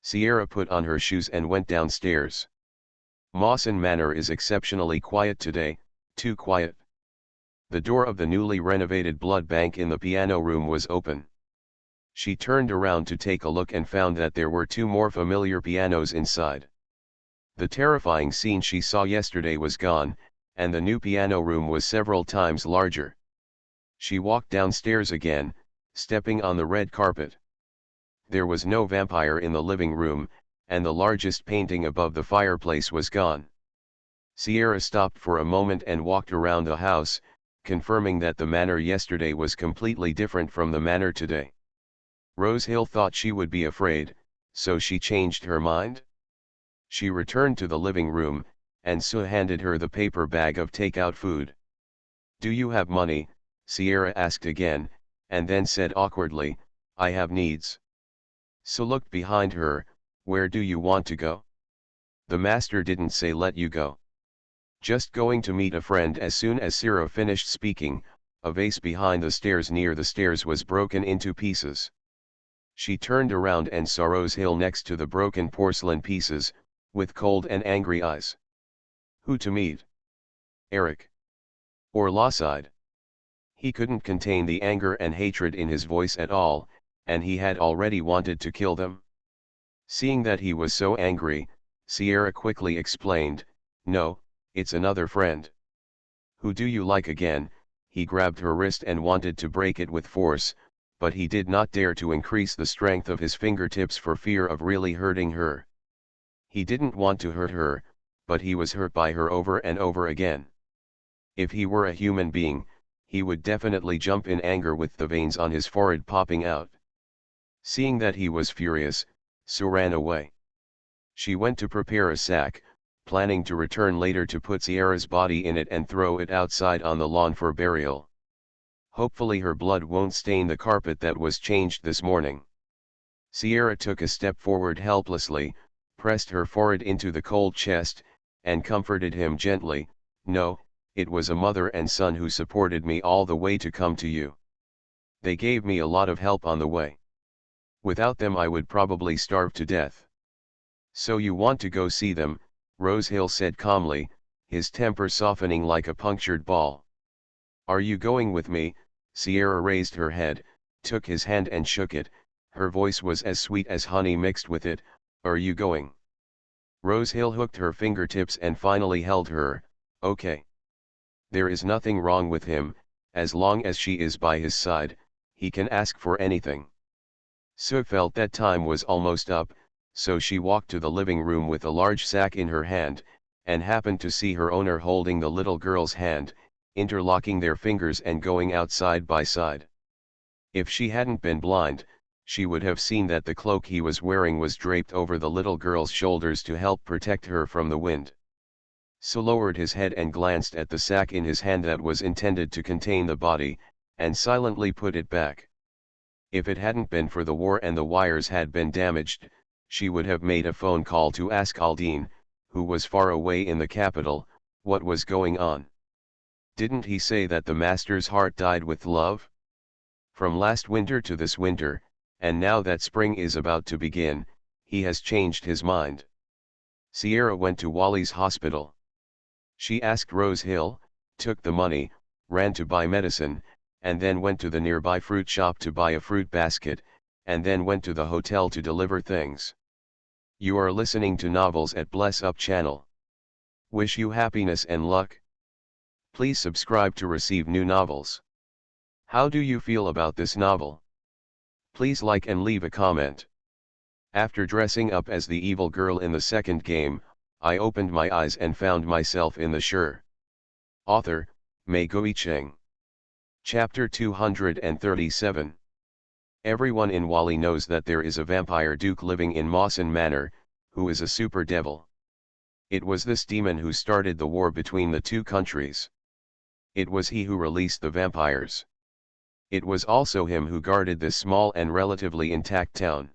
Sierra put on her shoes and went downstairs. Mawson Manor is exceptionally quiet today, too quiet. The door of the newly renovated blood bank in the piano room was open. She turned around to take a look and found that there were two more familiar pianos inside. The terrifying scene she saw yesterday was gone, and the new piano room was several times larger. She walked downstairs again, stepping on the red carpet. There was no vampire in the living room, and the largest painting above the fireplace was gone. Sierra stopped for a moment and walked around the house, confirming that the manor yesterday was completely different from the manor today. Rosehill thought she would be afraid, so she changed her mind. She returned to the living room, and Sue handed her the paper bag of takeout food. Do you have money? Sierra asked again, and then said awkwardly, I have needs. Sue looked behind her. Where do you want to go? The master didn't say let you go. Just going to meet a friend. As soon as Syrah finished speaking, a vase behind the stairs near the stairs was broken into pieces. She turned around and saw Rose Hill next to the broken porcelain pieces, with cold and angry eyes. Who to meet? Eric? Or Lawside? He couldn't contain the anger and hatred in his voice at all, and he had already wanted to kill them. Seeing that he was so angry, Sierra quickly explained, "No, it's another friend." "Who do you like again?" He grabbed her wrist and wanted to break it with force, but he did not dare to increase the strength of his fingertips for fear of really hurting her. He didn't want to hurt her, but he was hurt by her over and over again. If he were a human being, he would definitely jump in anger with the veins on his forehead popping out. Seeing that he was furious, Sue ran away. She went to prepare a sack, planning to return later to put Sierra's body in it and throw it outside on the lawn for burial. Hopefully her blood won't stain the carpet that was changed this morning. Sierra took a step forward helplessly, pressed her forehead into the cold chest, and comforted him gently. "No, it was a mother and son who supported me all the way to come to you. They gave me a lot of help on the way. Without them I would probably starve to death." "So you want to go see them," Rose Hill said calmly, his temper softening like a punctured ball. "Are you going with me?" Sierra raised her head, took his hand and shook it. Her voice was as sweet as honey mixed with it. "Are you going?" Rose Hill hooked her fingertips and finally held her. "Okay. There is nothing wrong with him, as long as she is by his side, he can ask for anything." Sue felt that time was almost up, so she walked to the living room with a large sack in her hand, and happened to see her owner holding the little girl's hand, interlocking their fingers and going out side by side. If she hadn't been blind, she would have seen that the cloak he was wearing was draped over the little girl's shoulders to help protect her from the wind. Sue lowered his head and glanced at the sack in his hand that was intended to contain the body, and silently put it back. If it hadn't been for the war and the wires had been damaged, she would have made a phone call to ask Aldine, who was far away in the capital, what was going on. Didn't he say that the master's heart died with love? From last winter to this winter, and now that spring is about to begin, he has changed his mind. Sierra went to Wally's hospital. She asked Rose Hill, took the money, ran to buy medicine, and then went to the nearby fruit shop to buy a fruit basket, and then went to the hotel to deliver things. You are listening to Novels at Bless Up channel. Wish you happiness and luck. Please subscribe to receive new novels. How do you feel about this novel? Please like and leave a comment. After dressing up as the evil girl in the second game, I opened my eyes and found myself in the Shire. Author, Mei Guicheng. Chapter 237. Everyone in Wally knows that there is a vampire duke living in Mawson Manor, who is a super devil. It was this demon who started the war between the two countries. It was he who released the vampires. It was also him who guarded this small and relatively intact town.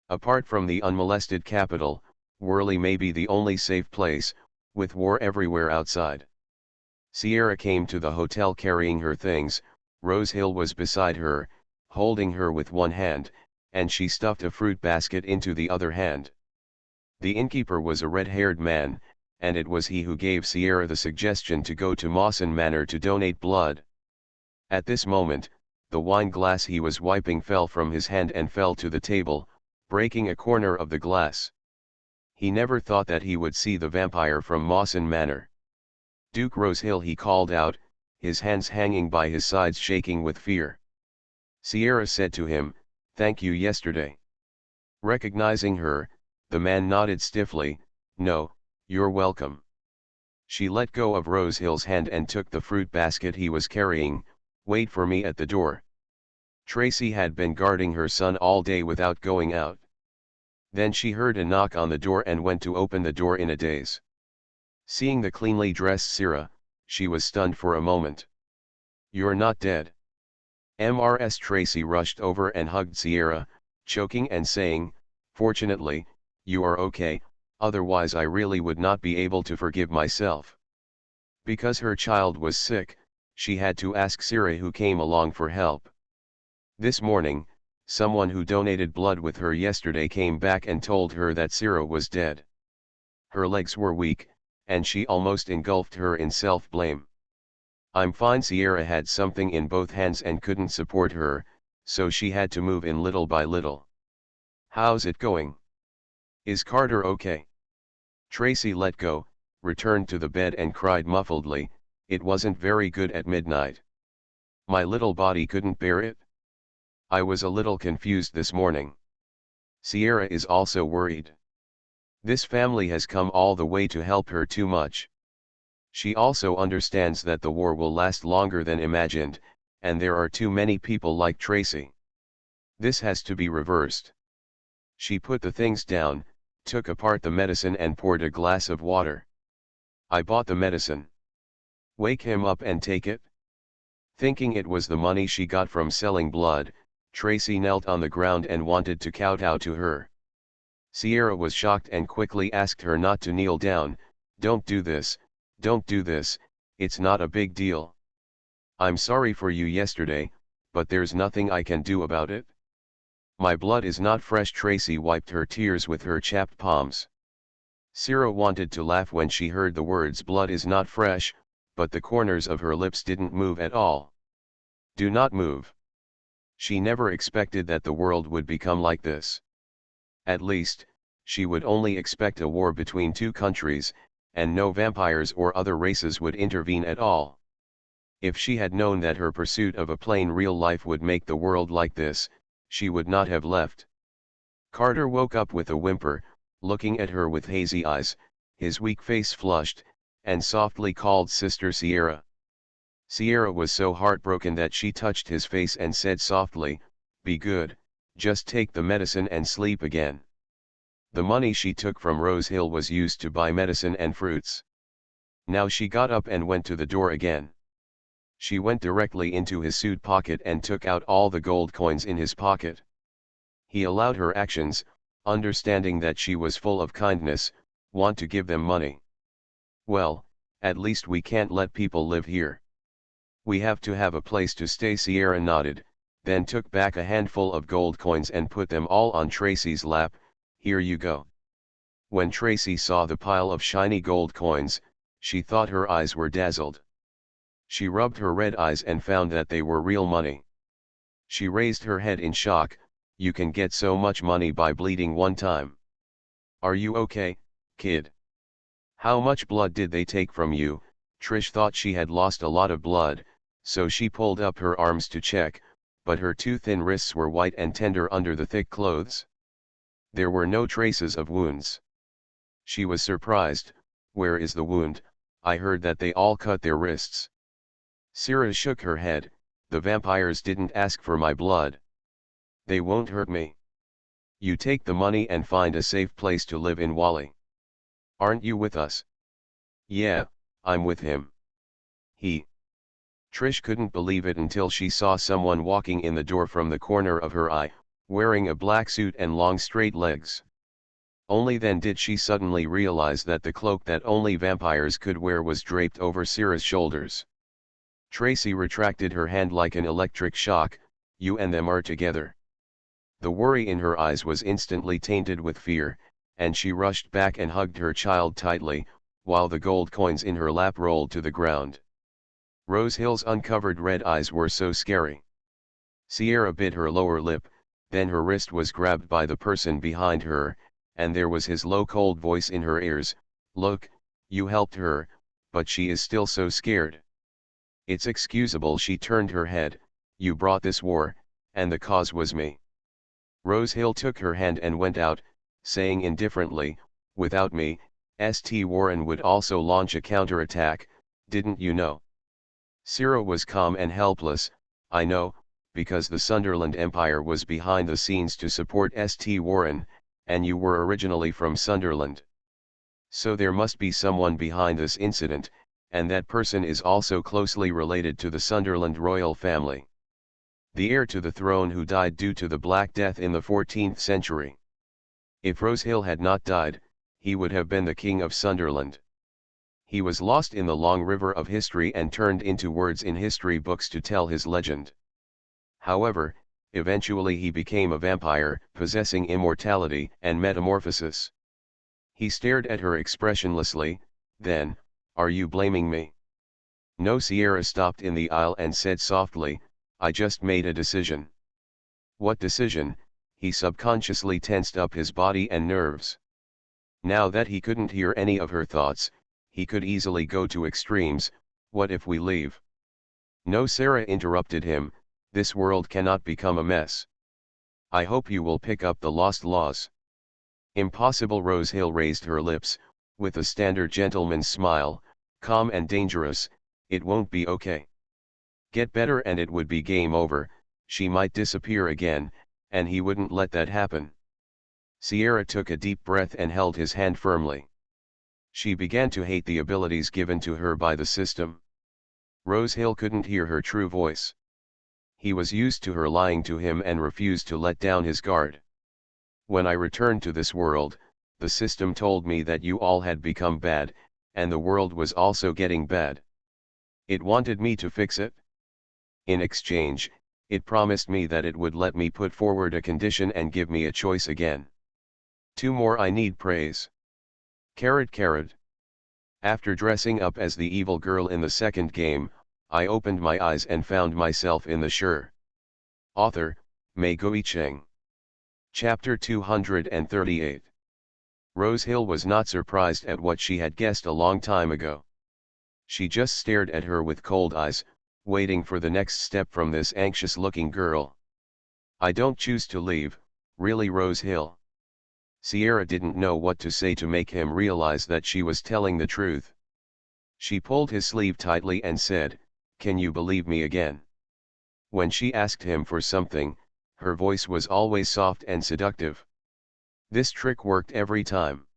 Apart from the unmolested capital, Worley may be the only safe place, with war everywhere outside. Sierra came to the hotel carrying her things. Rose Hill was beside her, holding her with one hand, and she stuffed a fruit basket into the other hand. The innkeeper was a red-haired man, and it was he who gave Sierra the suggestion to go to Mawson Manor to donate blood. At this moment, the wine glass he was wiping fell from his hand and fell to the table, breaking a corner of the glass. He never thought that he would see the vampire from Mawson Manor. "Duke Rose Hill," he called out, his hands hanging by his sides shaking with fear. Sierra said to him, "Thank you yesterday." Recognizing her, the man nodded stiffly. "No, you're welcome." She let go of Rose Hill's hand and took the fruit basket he was carrying. "Wait for me at the door." Tracy had been guarding her son all day without going out. Then she heard a knock on the door and went to open the door in a daze. Seeing the cleanly dressed Sierra, she was stunned for a moment. "You're not dead." Mrs. Tracy rushed over and hugged Sierra, choking and saying, "Fortunately, you are okay, otherwise I really would not be able to forgive myself." Because her child was sick, she had to ask Sierra, who came along, for help. This morning, Someone who donated blood with her yesterday came back and told her that Sierra was dead. Her legs were weak, and she almost engulfed her in self-blame. I'm fine. Sierra had something in both hands and couldn't support her, so she had to move in little by little. How's it going? Is Carter okay? Tracy let go, returned to the bed and cried muffledly, it wasn't very good at midnight. My little body couldn't bear it. I was a little confused this morning. Sierra is also worried. This family has come all the way to help her too much. She also understands that the war will last longer than imagined, and there are too many people like Tracy. This has to be reversed. She put the things down, took apart the medicine and poured a glass of water. I bought the medicine. Wake him up and take it? Thinking it was the money she got from selling blood, Tracy knelt on the ground and wanted to kowtow to her. Sierra was shocked and quickly asked her not to kneel down. Don't do this, don't do this, it's not a big deal. I'm sorry for you yesterday, but there's nothing I can do about it. My blood is not fresh. Tracy wiped her tears with her chapped palms. Sierra wanted to laugh when she heard the words blood is not fresh, but the corners of her lips didn't move at all. Do not move. She never expected that the world would become like this. At least, she would only expect a war between two countries, and no vampires or other races would intervene at all. If she had known that her pursuit of a plain real life would make the world like this, she would not have left. Carter woke up with a whimper, looking at her with hazy eyes, his weak face flushed, and softly called Sister Sierra. Sierra was so heartbroken that she touched his face and said softly, "Be good, just take the medicine and sleep again." The money she took from Rose Hill was used to buy medicine and fruits. Now she got up and went to the door again. She went directly into his suit pocket and took out all the gold coins in his pocket. He allowed her actions, understanding that she was full of kindness, want to give them money. Well, at least we can't let people live here. We have to have a place to stay. Sierra nodded, then took back a handful of gold coins and put them all on Tracy's lap. Here you go. When Tracy saw the pile of shiny gold coins, she thought her eyes were dazzled. She rubbed her red eyes and found that they were real money. She raised her head in shock. You can get so much money by bleeding one time. Are you okay, kid? How much blood did they take from you? Trish thought she had lost a lot of blood, so she pulled up her arms to check, but her too thin wrists were white and tender under the thick clothes. There were no traces of wounds. She was surprised. Where is the wound? I heard that they all cut their wrists. Sierra shook her head. The vampires didn't ask for my blood. They won't hurt me. You take the money and find a safe place to live in Wally. Aren't you with us? Yeah, I'm with him. Trish couldn't believe it until she saw someone walking in the door from the corner of her eye, wearing a black suit and long straight legs. Only then did she suddenly realize that the cloak that only vampires could wear was draped over Sierra's shoulders. Tracy retracted her hand like an electric shock. You and them are together. The worry in her eyes was instantly tainted with fear, and she rushed back and hugged her child tightly, while the gold coins in her lap rolled to the ground. Rose Hill's uncovered red eyes were so scary. Sierra bit her lower lip, then her wrist was grabbed by the person behind her, and there was his low cold voice in her ears, "Look, you helped her, but she is still so scared." "It's excusable." She turned her head. "You brought this war, and the cause was me." Rose Hill took her hand and went out, saying indifferently, "Without me, St. Warren would also launch a counterattack, didn't you know?" Sierra was calm and helpless. "I know, because the Sunderland Empire was behind the scenes to support St. Warren, and you were originally from Sunderland. So there must be someone behind this incident, and that person is also closely related to the Sunderland royal family. The heir to the throne who died due to the Black Death in the 14th century. If Rose Hill had not died, he would have been the King of Sunderland. He was lost in the long river of history and turned into words in history books to tell his legend. However, Eventually he became a vampire, possessing immortality and metamorphosis. He stared at her expressionlessly, then, "Are you blaming me?" No. Sierra stopped in the aisle and said softly, "I just made a decision." What decision? He subconsciously tensed up his body and nerves. Now that he couldn't hear any of her thoughts, he could easily go to extremes. What if we leave? No, Sarah interrupted him, this world cannot become a mess. I hope you will pick up the lost laws. Impossible. Rosehill raised her lips, with a standard gentleman's smile, calm and dangerous. It won't be okay. Get better and it would be game over. She might disappear again, and he wouldn't let that happen. Sierra took a deep breath and held his hand firmly. She began to hate the abilities given to her by the system. Rosehill couldn't hear her true voice. He was used to her lying to him and refused to let down his guard. When I returned to this world, the system told me that you all had become bad, and the world was also getting bad. It wanted me to fix it. In exchange, it promised me that it would let me put forward a condition and give me a choice again. Two more. I need praise. Carrot carrot. After dressing up as the evil girl in the second game, I opened my eyes and found myself in the Sure. Author, Mei Cheng. Chapter 238. Rosehill was not surprised at what she had guessed a long time ago. She just stared at her with cold eyes, waiting for the next step from this anxious-looking girl. I don't choose to leave, really, Rosehill. Sierra didn't know what to say to make him realize that she was telling the truth. She pulled his sleeve tightly and said, "Can you believe me again?" When she asked him for something, her voice was always soft and seductive. This trick worked every time.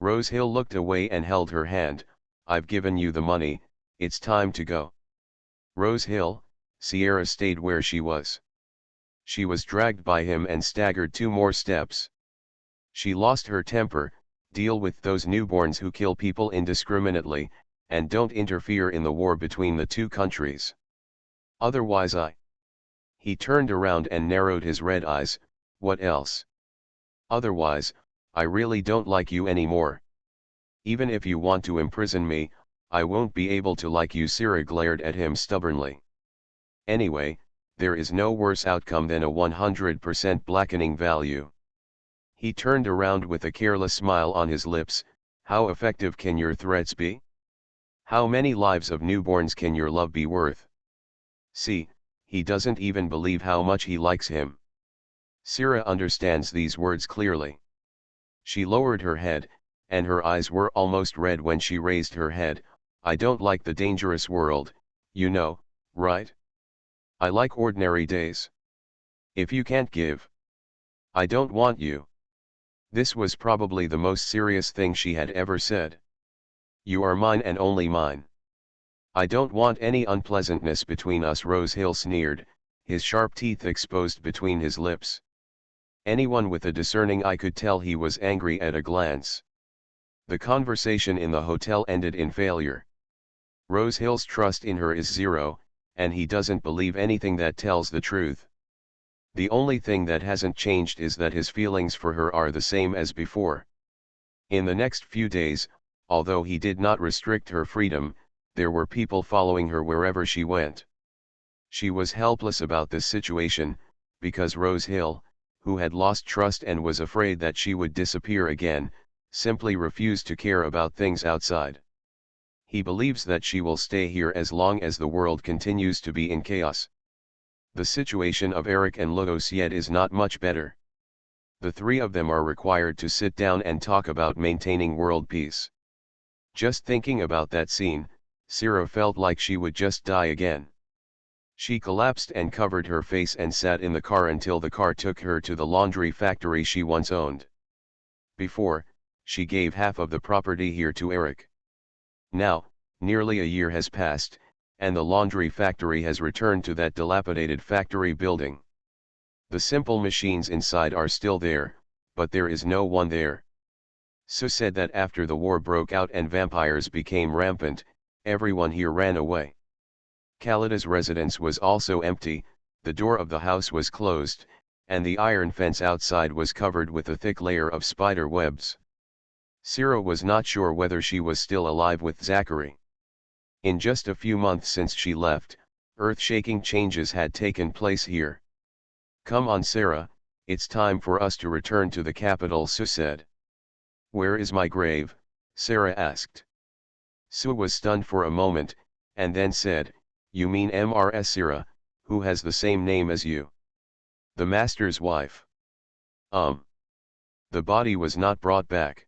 Rosehill looked away and held her hand. "I've given you the money, it's time to go." Rosehill. Sierra stayed where she was. She was dragged by him and staggered 2 more steps. She lost her temper. Deal with those newborns who kill people indiscriminately, and don't interfere in the war between the 2 countries. Otherwise He turned around and narrowed his red eyes. What else? Otherwise, I really don't like you anymore. Even if you want to imprison me, I won't be able to like you. Sierra glared at him stubbornly. Anyway, there is no worse outcome than a 100% blackening value. He turned around with a careless smile on his lips. How effective can your threats be? How many lives of newborns can your love be worth? See, he doesn't even believe how much he likes him. Sierra understands these words clearly. She lowered her head, and her eyes were almost red when she raised her head. I don't like the dangerous world, you know, right? I like ordinary days. If you can't give, I don't want you. This was probably the most serious thing she had ever said. You are mine and only mine. I don't want any unpleasantness between us. Rosehill sneered, his sharp teeth exposed between his lips. Anyone with a discerning eye could tell he was angry at a glance. The conversation in the hotel ended in failure. Rosehill's trust in her is 0, and he doesn't believe anything that tells the truth. The only thing that hasn't changed is that his feelings for her are the same as before. In the next few days, although he did not restrict her freedom, there were people following her wherever she went. She was helpless about this situation, because Rosehill, who had lost trust and was afraid that she would disappear again, simply refused to care about things outside. He believes that she will stay here as long as the world continues to be in chaos. The situation of Eric and Luosiet is not much better. The 3 of them are required to sit down and talk about maintaining world peace. Just thinking about that scene, Sierra felt like she would just die again. She collapsed and covered her face and sat in the car until the car took her to the laundry factory she once owned. Before, she gave half of the property here to Eric. Now, nearly a year has passed, and the laundry factory has returned to that dilapidated factory building. The simple machines inside are still there, but there is no one there. Sue said that after the war broke out and vampires became rampant, everyone here ran away. Kalida's residence was also empty. The door of the house was closed, and the iron fence outside was covered with a thick layer of spider webs. Sarah was not sure whether she was still alive with Zachary. In just a few months since she left, earth-shaking changes had taken place here. "Come on, Sarah, it's time for us to return to the capital," Sue said. "Where is my grave?" Sarah asked. Sue was stunned for a moment, and then said, "You mean Mrs. Sarah, who has the same name as you? The master's wife?" The body was not brought back.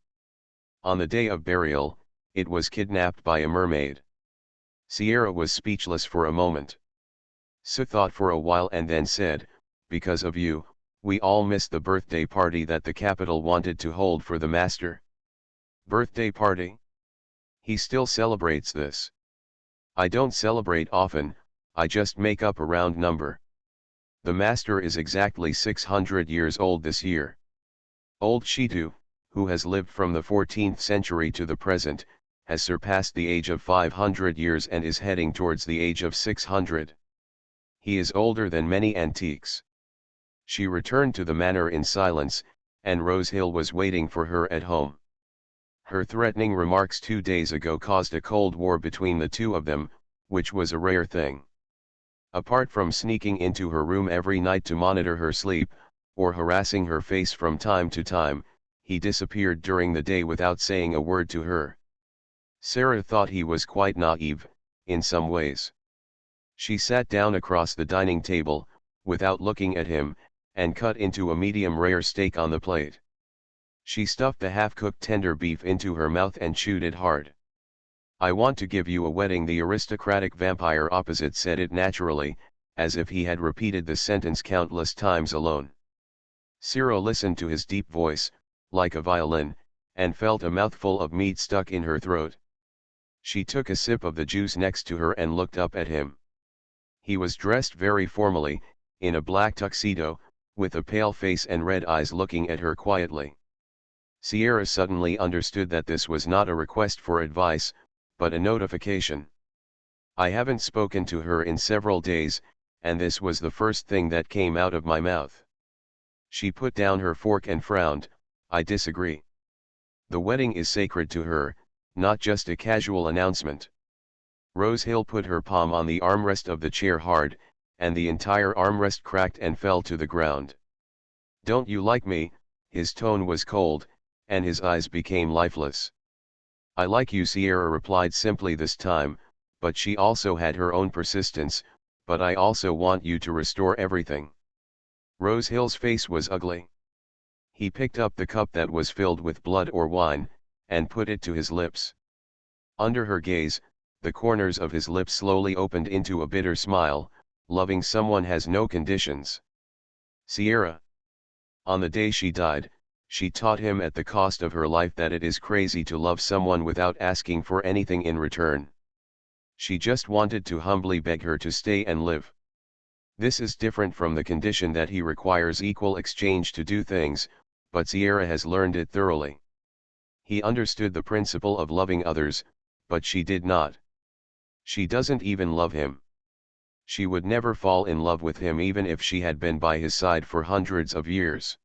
On the day of burial, it was kidnapped by a mermaid. Sierra was speechless for a moment. Sue thought for a while and then said, "Because of you, we all missed the birthday party that the capital wanted to hold for the master." "Birthday party? He still celebrates this." "I don't celebrate often, I just make up a round number. The master is exactly 600 years old this year. Old Shitu, who has lived from the 14th century to the present, has surpassed the age of 500 years and is heading towards the age of 600. He is older than many antiques." She returned to the manor in silence, and Rosehill was waiting for her at home. Her threatening remarks 2 days ago caused a cold war between the two of them, which was a rare thing. Apart from sneaking into her room every night to monitor her sleep, or harassing her face from time to time, he disappeared during the day without saying a word to her. Sarah thought he was quite naive, in some ways. She sat down across the dining table, without looking at him, and cut into a medium rare steak on the plate. She stuffed the half-cooked tender beef into her mouth and chewed it hard. "I want to give you a wedding," the aristocratic vampire opposite said it naturally, as if he had repeated the sentence countless times alone. Sarah listened to his deep voice, like a violin, and felt a mouthful of meat stuck in her throat. She took a sip of the juice next to her and looked up at him. He was dressed very formally, in a black tuxedo, with a pale face and red eyes looking at her quietly. Sierra suddenly understood that this was not a request for advice, but a notification. "I haven't spoken to her in several days, and this was the first thing that came out of my mouth." She put down her fork and frowned. "I disagree. The wedding is sacred to her, not just a casual announcement." Rosehill put her palm on the armrest of the chair hard, and the entire armrest cracked and fell to the ground. "Don't you like me?" His tone was cold, and his eyes became lifeless. "I like you," Sierra replied simply this time, but she also had her own persistence. "But I also want you to restore everything." Rosehill's face was ugly. He picked up the cup that was filled with blood or wine, and put it to his lips. Under her gaze, the corners of his lips slowly opened into a bitter smile. "Loving someone has no conditions. Sierra. On the day she died, she taught him at the cost of her life that it is crazy to love someone without asking for anything in return. She just wanted to humbly beg her to stay and live. This is different from the condition that he requires equal exchange to do things, but Sierra has learned it thoroughly. He understood the principle of loving others, but she did not. She doesn't even love him. She would never fall in love with him even if she had been by his side for hundreds of years.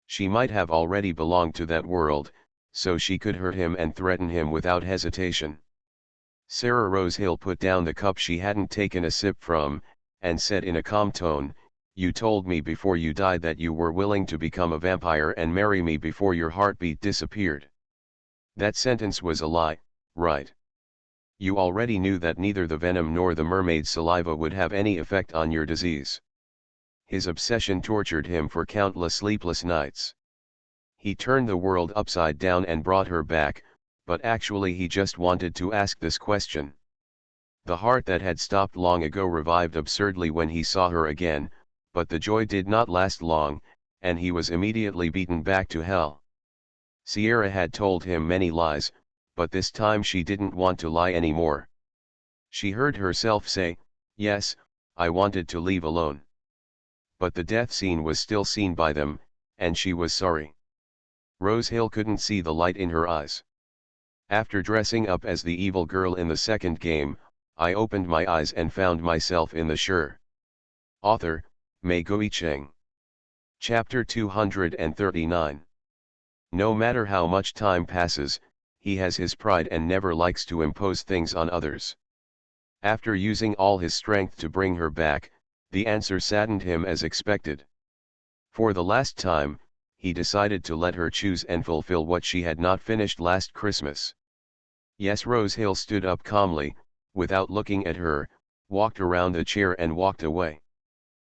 She might have already belonged to that world, so she could hurt him and threaten him without hesitation." Sarah Rosehill put down the cup she hadn't taken a sip from, and said in a calm tone, "You told me before you died that you were willing to become a vampire and marry me before your heartbeat disappeared. That sentence was a lie, right? You already knew that neither the venom nor the mermaid's saliva would have any effect on your disease." His obsession tortured him for countless sleepless nights. He turned the world upside down and brought her back, but actually he just wanted to ask this question. The heart that had stopped long ago revived absurdly when he saw her again, but the joy did not last long, and he was immediately beaten back to hell. Sierra had told him many lies, but this time she didn't want to lie anymore. She heard herself say, "Yes, I wanted to leave alone." But the death scene was still seen by them, and she was sorry. Rosehill couldn't see the light in her eyes. "After dressing up as the evil girl in the second game, I opened my eyes and found myself in the Shire. Author, Mei Guicheng. Chapter 239. No matter how much time passes, he has his pride and never likes to impose things on others. After using all his strength to bring her back, the answer saddened him as expected. For the last time, he decided to let her choose and fulfill what she had not finished last Christmas. Yes, Rosehill stood up calmly, without looking at her, walked around the chair and walked away.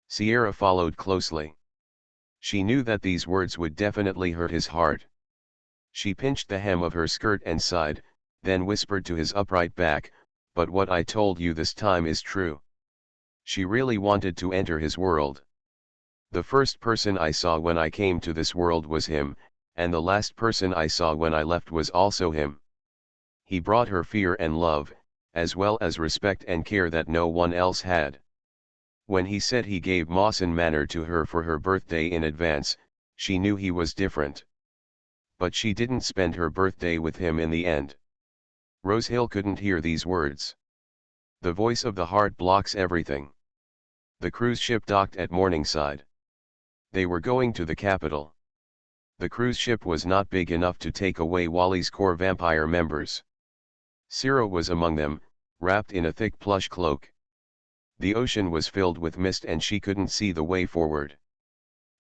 Sierra followed closely. She knew that these words would definitely hurt his heart. She pinched the hem of her skirt and sighed, then whispered to his upright back, "But what I told you this time is true." She really wanted to enter his world. The first person I saw when I came to this world was him, and the last person I saw when I left was also him. He brought her fear and love, as well as respect and care that no one else had. When he said he gave Mawson Manor to her for her birthday in advance, she knew he was different. But she didn't spend her birthday with him in the end. Rosehill couldn't hear these words. The voice of the heart blocks everything. The cruise ship docked at Morningside. They were going to the capital. The cruise ship was not big enough to take away Wally's core vampire members. Cira was among them, wrapped in a thick plush cloak. The ocean was filled with mist and she couldn't see the way forward.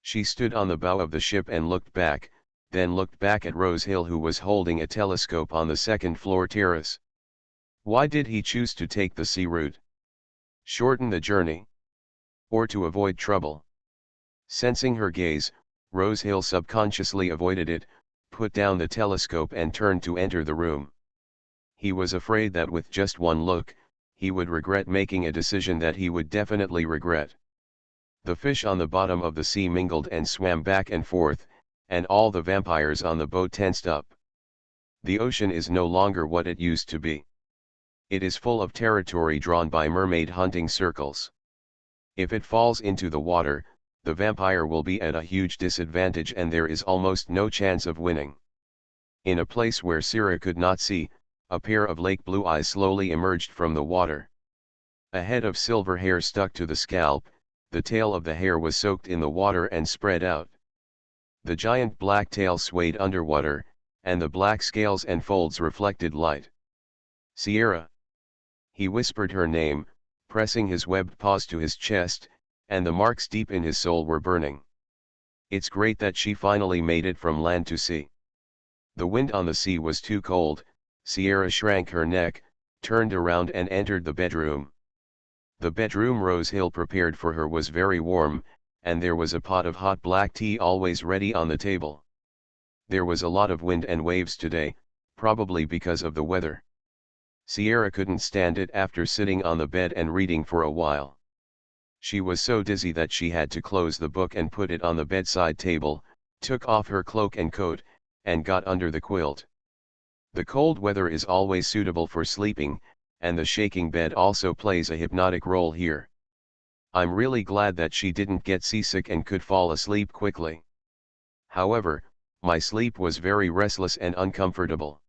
She stood on the bow of the ship and looked back, then looked back at Rosehill, who was holding a telescope on the second-floor terrace. Why did he choose to take the sea route? Shorten the journey? Or to avoid trouble? Sensing her gaze, Rosehill subconsciously avoided it, put down the telescope and turned to enter the room. He was afraid that with just one look, he would regret making a decision that he would definitely regret. The fish on the bottom of the sea mingled and swam back and forth, and all the vampires on the boat tensed up. The ocean is no longer what it used to be. It is full of territory drawn by mermaid hunting circles. If it falls into the water, the vampire will be at a huge disadvantage and there is almost no chance of winning. In a place where Cira could not see, a pair of lake blue eyes slowly emerged from the water. A head of silver hair stuck to the scalp, the tail of the hair was soaked in the water and spread out. The giant black tail swayed underwater, and the black scales and folds reflected light. Sierra. He whispered her name, pressing his webbed paws to his chest, and the marks deep in his soul were burning. It's great that she finally made it from land to sea. The wind on the sea was too cold. Sierra shrank her neck, turned around and entered the bedroom. The bedroom Rosehill prepared for her was very warm, and there was a pot of hot black tea always ready on the table. There was a lot of wind and waves today, probably because of the weather. Sierra couldn't stand it after sitting on the bed and reading for a while. She was so dizzy that she had to close the book and put it on the bedside table, took off her cloak and coat, and got under the quilt. The cold weather is always suitable for sleeping, and the shaking bed also plays a hypnotic role here. I'm really glad that she didn't get seasick and could fall asleep quickly. However, my sleep was very restless and uncomfortable.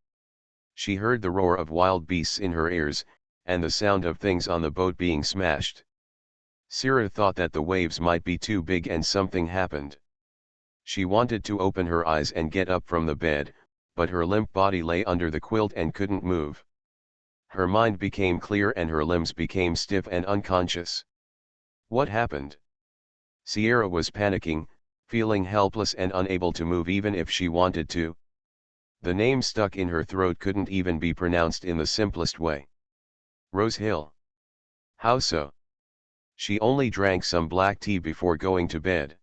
She heard the roar of wild beasts in her ears, and the sound of things on the boat being smashed. Cira thought that the waves might be too big and something happened. She wanted to open her eyes and get up from the bed, but her limp body lay under the quilt and couldn't move. Her mind became clear and her limbs became stiff and unconscious. What happened? Sierra was panicking, feeling helpless and unable to move even if she wanted to. The name stuck in her throat couldn't even be pronounced in the simplest way. Rosehill. How so? She only drank some black tea before going to bed.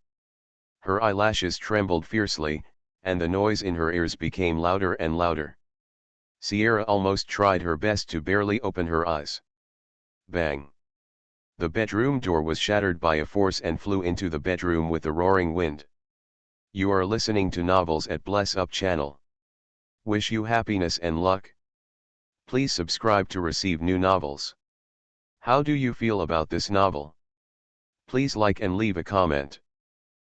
Her eyelashes trembled fiercely, and the noise in her ears became louder and louder. Sierra almost tried her best to barely open her eyes. Bang! The bedroom door was shattered by a force and flew into the bedroom with the roaring wind. You are listening to Novels at Bless Up channel. Wish you happiness and luck. Please subscribe to receive new novels. How do you feel about this novel? Please like and leave a comment.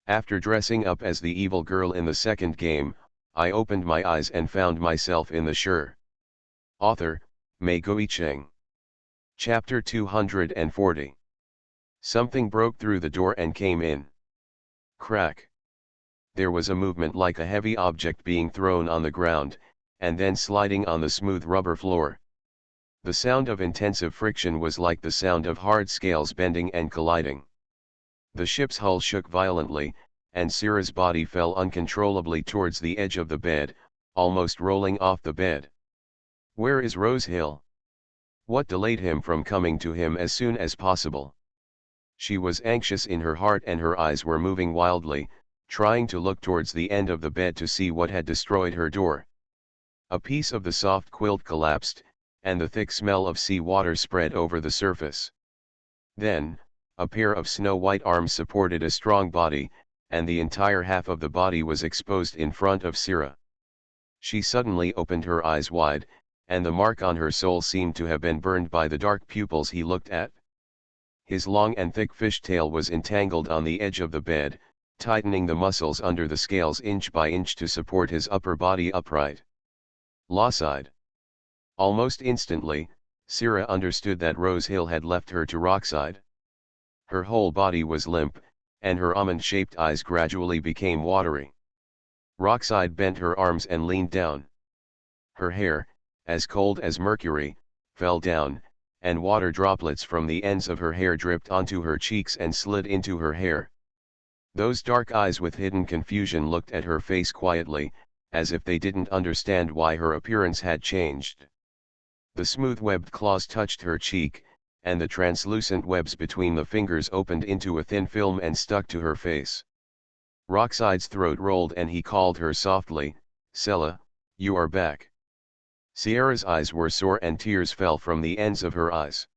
After dressing up as the evil girl in the second game, I opened my eyes and found myself in the shore. Author, Mei Guicheng. Chapter 240. Something broke through the door and came in. Crack. There was a movement like a heavy object being thrown on the ground, and then sliding on the smooth rubber floor. The sound of intensive friction was like the sound of hard scales bending and colliding. The ship's hull shook violently, and Syrah's body fell uncontrollably towards the edge of the bed, almost rolling off the bed. Where is Rosehill? What delayed him from coming to him as soon as possible? She was anxious in her heart and her eyes were moving wildly, trying to look towards the end of the bed to see what had destroyed her door. A piece of the soft quilt collapsed, and the thick smell of sea water spread over the surface. Then, a pair of snow-white arms supported a strong body, and the entire half of the body was exposed in front of Syrah. She suddenly opened her eyes wide, and the mark on her soul seemed to have been burned by the dark pupils he looked at. His long and thick fishtail was entangled on the edge of the bed, tightening the muscles under the scales inch by inch to support his upper body upright. Lawside. Almost instantly, Syrah understood that Rosehill had left her to Rockside. Her whole body was limp, and her almond-shaped eyes gradually became watery. Rockside bent her arms and leaned down. Her hair, as cold as mercury, fell down, and water droplets from the ends of her hair dripped onto her cheeks and slid into her hair. Those dark eyes with hidden confusion looked at her face quietly, as if they didn't understand why her appearance had changed. The smooth webbed claws touched her cheek, and the translucent webs between the fingers opened into a thin film and stuck to her face. Rockside's throat rolled and he called her softly, "Sela, you are back." Sierra's eyes were sore and tears fell from the ends of her eyes.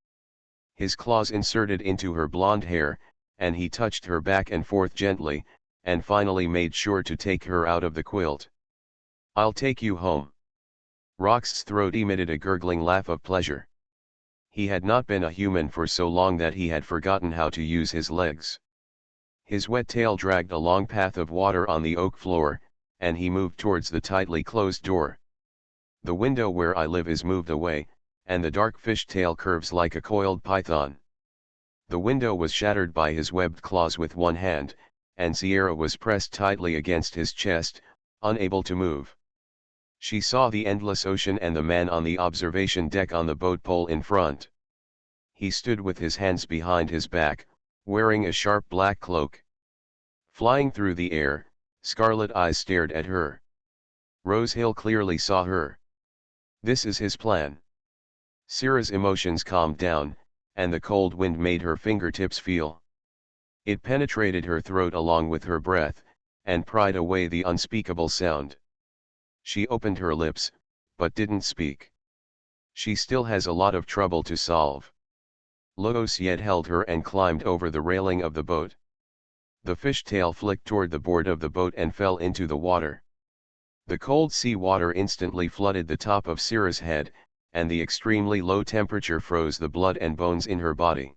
His claws inserted into her blonde hair, and he touched her back and forth gently, and finally made sure to take her out of the quilt. "I'll take you home." Rox's throat emitted a gurgling laugh of pleasure. He had not been a human for so long that he had forgotten how to use his legs. His wet tail dragged a long path of water on the oak floor, and he moved towards the tightly closed door. "The window where I live is moved away, and the dark fish tail curves like a coiled python." The window was shattered by his webbed claws with one hand, and Sierra was pressed tightly against his chest, unable to move. She saw the endless ocean and the man on the observation deck on the boat pole in front. He stood with his hands behind his back, wearing a sharp black cloak. Flying through the air, scarlet eyes stared at her. Rosehill clearly saw her. This is his plan. Syrah's emotions calmed down, and the cold wind made her fingertips feel. It penetrated her throat along with her breath, and pried away the unspeakable sound. She opened her lips, but didn't speak. She still has a lot of trouble to solve. Logos yet held her and climbed over the railing of the boat. The fishtail flicked toward the board of the boat and fell into the water. The cold sea water instantly flooded the top of Syrah's head, and the extremely low temperature froze the blood and bones in her body.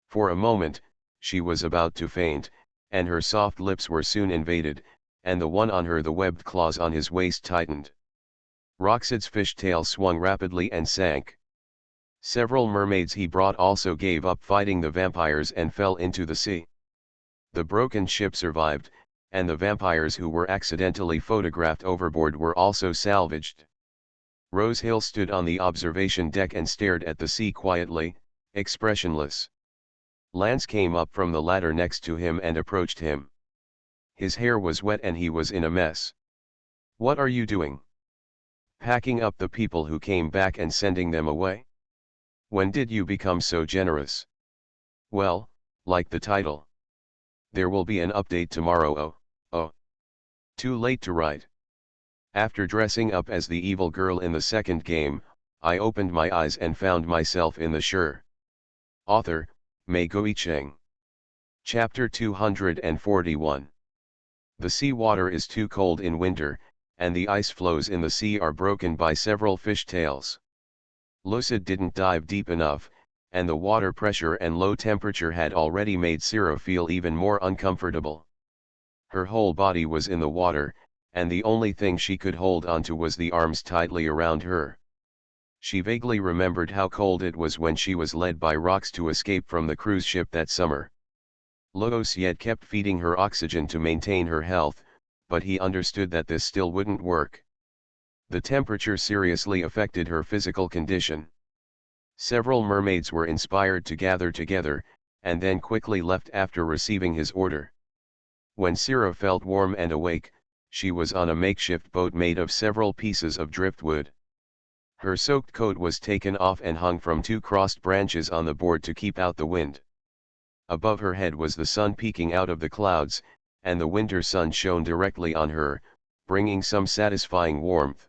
For a moment, she was about to faint, and her soft lips were soon invaded, and the one on her, the webbed claws on his waist, tightened. Roxid's fishtail swung rapidly and sank. Several mermaids he brought also gave up fighting the vampires and fell into the sea. The broken ship survived, and the vampires who were accidentally photographed overboard were also salvaged. Rosehill stood on the observation deck and stared at the sea quietly, expressionless. Lance came up from the ladder next to him and approached him. His hair was wet and he was in a mess. "What are you doing?" "Packing up the people who came back and sending them away." "When did you become so generous?" "Well, like the title. There will be an update tomorrow." Oh. Too late to write. After dressing up as the evil girl in the second game, I opened my eyes and found myself in the Shire. Author, Mei Goicheng. Chapter 241. The sea water is too cold in winter, and the ice floes in the sea are broken by several fish tails. Lucid didn't dive deep enough, and the water pressure and low temperature had already made Syrah feel even more uncomfortable. Her whole body was in the water, and the only thing she could hold onto was the arms tightly around her. She vaguely remembered how cold it was when she was led by rocks to escape from the cruise ship that summer. Logos yet kept feeding her oxygen to maintain her health, but he understood that this still wouldn't work. The temperature seriously affected her physical condition. Several mermaids were inspired to gather together, and then quickly left after receiving his order. When Sira felt warm and awake, she was on a makeshift boat made of several pieces of driftwood. Her soaked coat was taken off and hung from two crossed branches on the board to keep out the wind. Above her head was the sun peeking out of the clouds, and the winter sun shone directly on her, bringing some satisfying warmth.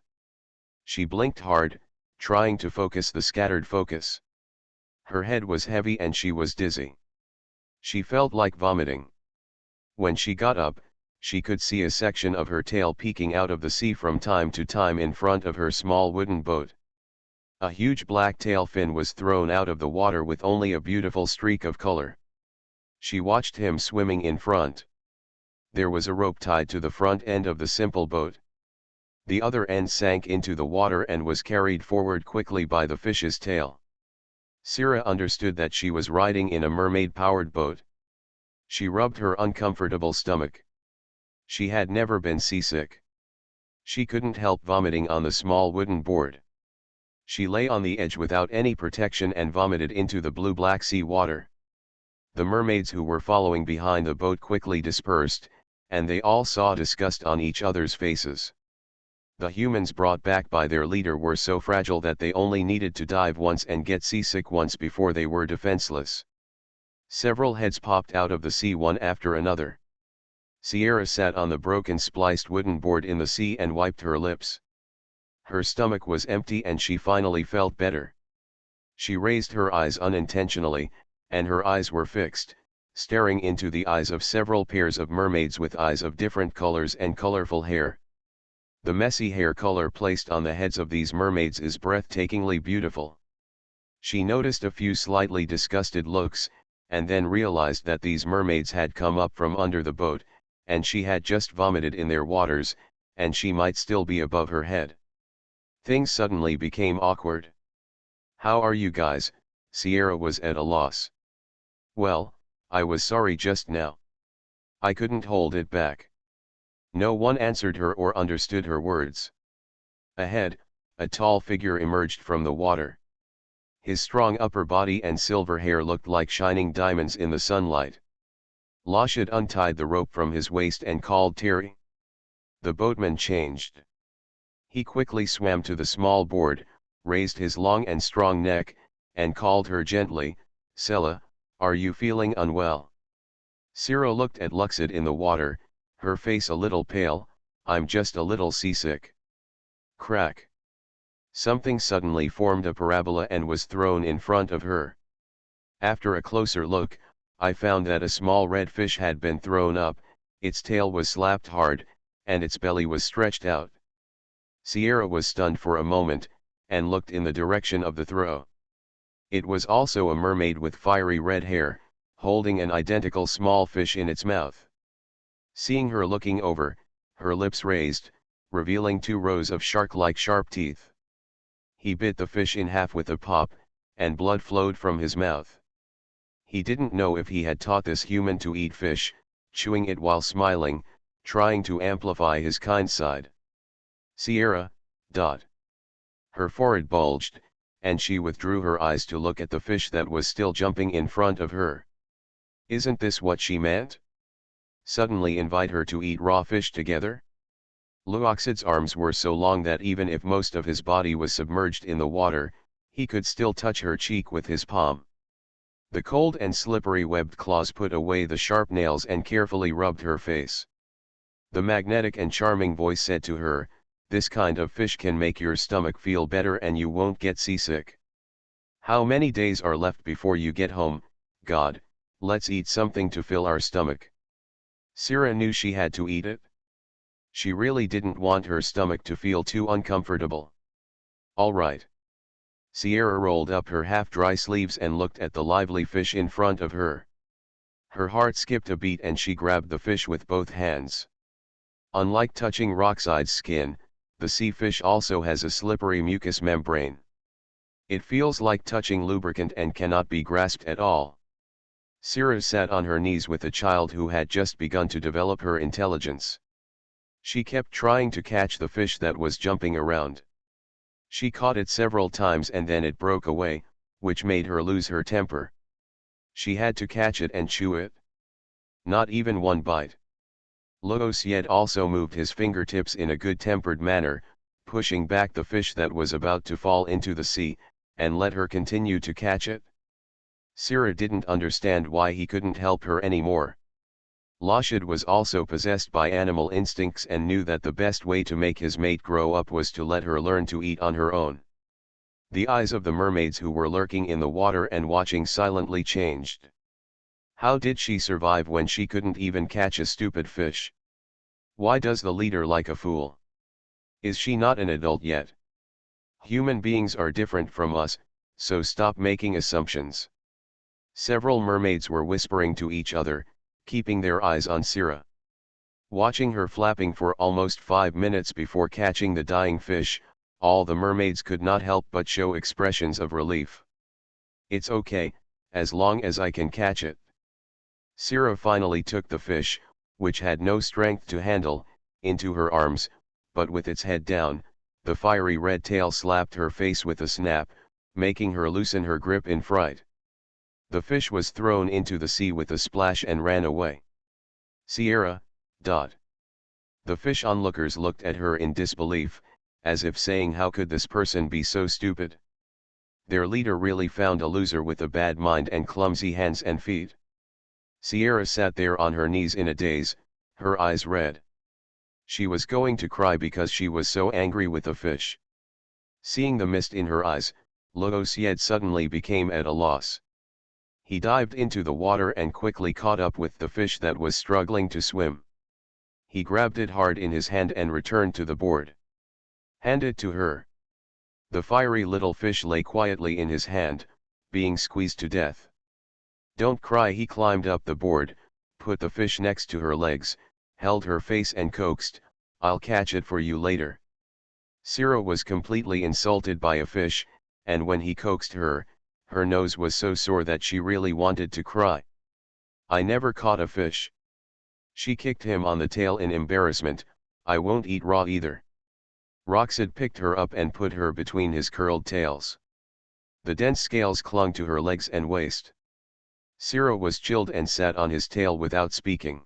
She blinked hard, trying to focus the scattered focus. Her head was heavy and she was dizzy. She felt like vomiting. When she got up, she could see a section of her tail peeking out of the sea from time to time in front of her small wooden boat. A huge black tail fin was thrown out of the water with only a beautiful streak of color. She watched him swimming in front. There was a rope tied to the front end of the simple boat. The other end sank into the water and was carried forward quickly by the fish's tail. Sira understood that she was riding in a mermaid-powered boat. She rubbed her uncomfortable stomach. She had never been seasick. She couldn't help vomiting on the small wooden board. She lay on the edge without any protection and vomited into the blue-black sea water. The mermaids who were following behind the boat quickly dispersed, and they all saw disgust on each other's faces. The humans brought back by their leader were so fragile that they only needed to dive once and get seasick once before they were defenseless. Several heads popped out of the sea one after another. Sierra sat on the broken spliced wooden board in the sea and wiped her lips. Her stomach was empty and she finally felt better. She raised her eyes unintentionally, and her eyes were fixed, staring into the eyes of several pairs of mermaids with eyes of different colors and colorful hair. The messy hair color placed on the heads of these mermaids is breathtakingly beautiful. She noticed a few slightly disgusted looks, and then realized that these mermaids had come up from under the boat, and she had just vomited in their waters, and she might still be above her head. Things suddenly became awkward. "How are you guys?" Sierra was at a loss. "Well, I was sorry just now. I couldn't hold it back." No one answered her or understood her words. Ahead, a tall figure emerged from the water. His strong upper body and silver hair looked like shining diamonds in the sunlight. Lashid untied the rope from his waist and called Terry. The boatman changed. He quickly swam to the small board, raised his long and strong neck, and called her gently, "Sela, are you feeling unwell?" Sira looked at Luxid in the water, her face a little pale. "I'm just a little seasick." Crack. Something suddenly formed a parabola and was thrown in front of her. After a closer look, I found that a small red fish had been thrown up, its tail was slapped hard, and its belly was stretched out. Sierra was stunned for a moment, and looked in the direction of the throw. It was also a mermaid with fiery red hair, holding an identical small fish in its mouth. Seeing her looking over, her lips raised, revealing 2 rows of shark-like sharp teeth. He bit the fish in half with a pop, and blood flowed from his mouth. He didn't know if he had taught this human to eat fish, chewing it while smiling, trying to amplify his kind side. "Sierra, dot." Her forehead bulged, and she withdrew her eyes to look at the fish that was still jumping in front of her. Isn't this what she meant? Suddenly invite her to eat raw fish together? Luoxid's arms were so long that even if most of his body was submerged in the water, he could still touch her cheek with his palm. The cold and slippery webbed claws put away the sharp nails and carefully rubbed her face. The magnetic and charming voice said to her, "This kind of fish can make your stomach feel better and you won't get seasick. How many days are left before you get home? God, let's eat something to fill our stomach." Sira knew she had to eat it. She really didn't want her stomach to feel too uncomfortable. "All right." Sierra rolled up her half-dry sleeves and looked at the lively fish in front of her. Her heart skipped a beat and she grabbed the fish with both hands. Unlike touching Roxide's skin, the sea fish also has a slippery mucous membrane. It feels like touching lubricant and cannot be grasped at all. Sira sat on her knees with a child who had just begun to develop her intelligence. She kept trying to catch the fish that was jumping around. She caught it several times and then it broke away, which made her lose her temper. She had to catch it and chew it. Not even one bite. Loosiet also moved his fingertips in a good-tempered manner, pushing back the fish that was about to fall into the sea, and let her continue to catch it. Sira didn't understand why he couldn't help her anymore. Lashid was also possessed by animal instincts and knew that the best way to make his mate grow up was to let her learn to eat on her own. The eyes of the mermaids who were lurking in the water and watching silently changed. How did she survive when she couldn't even catch a stupid fish? Why does the leader like a fool? Is she not an adult yet? Human beings are different from us, so stop making assumptions. Several mermaids were whispering to each other, keeping their eyes on Sira. Watching her flapping for almost 5 minutes before catching the dying fish, all the mermaids could not help but show expressions of relief. It's okay, as long as I can catch it. Sira finally took the fish, which had no strength to handle, into her arms, but with its head down, the fiery red tail slapped her face with a snap, making her loosen her grip in fright. The fish was thrown into the sea with a splash and ran away. Sierra. The fish onlookers looked at her in disbelief, as if saying, how could this person be so stupid? Their leader really found a loser with a bad mind and clumsy hands and feet. Sierra sat there on her knees in a daze, her eyes red. She was going to cry because she was so angry with the fish. Seeing the mist in her eyes, Loosiet suddenly became at a loss. He dived into the water and quickly caught up with the fish that was struggling to swim. He grabbed it hard in his hand and returned to the board. Hand it to her. The fiery little fish lay quietly in his hand, being squeezed to death. Don't cry. He climbed up the board, put the fish next to her legs, held her face and coaxed, I'll catch it for you later. Sira was completely insulted by a fish, and when he coaxed her, her nose was so sore that she really wanted to cry. I never caught a fish. She kicked him on the tail in embarrassment, I won't eat raw either. Roxid picked her up and put her between his curled tails. The dense scales clung to her legs and waist. Sira was chilled and sat on his tail without speaking.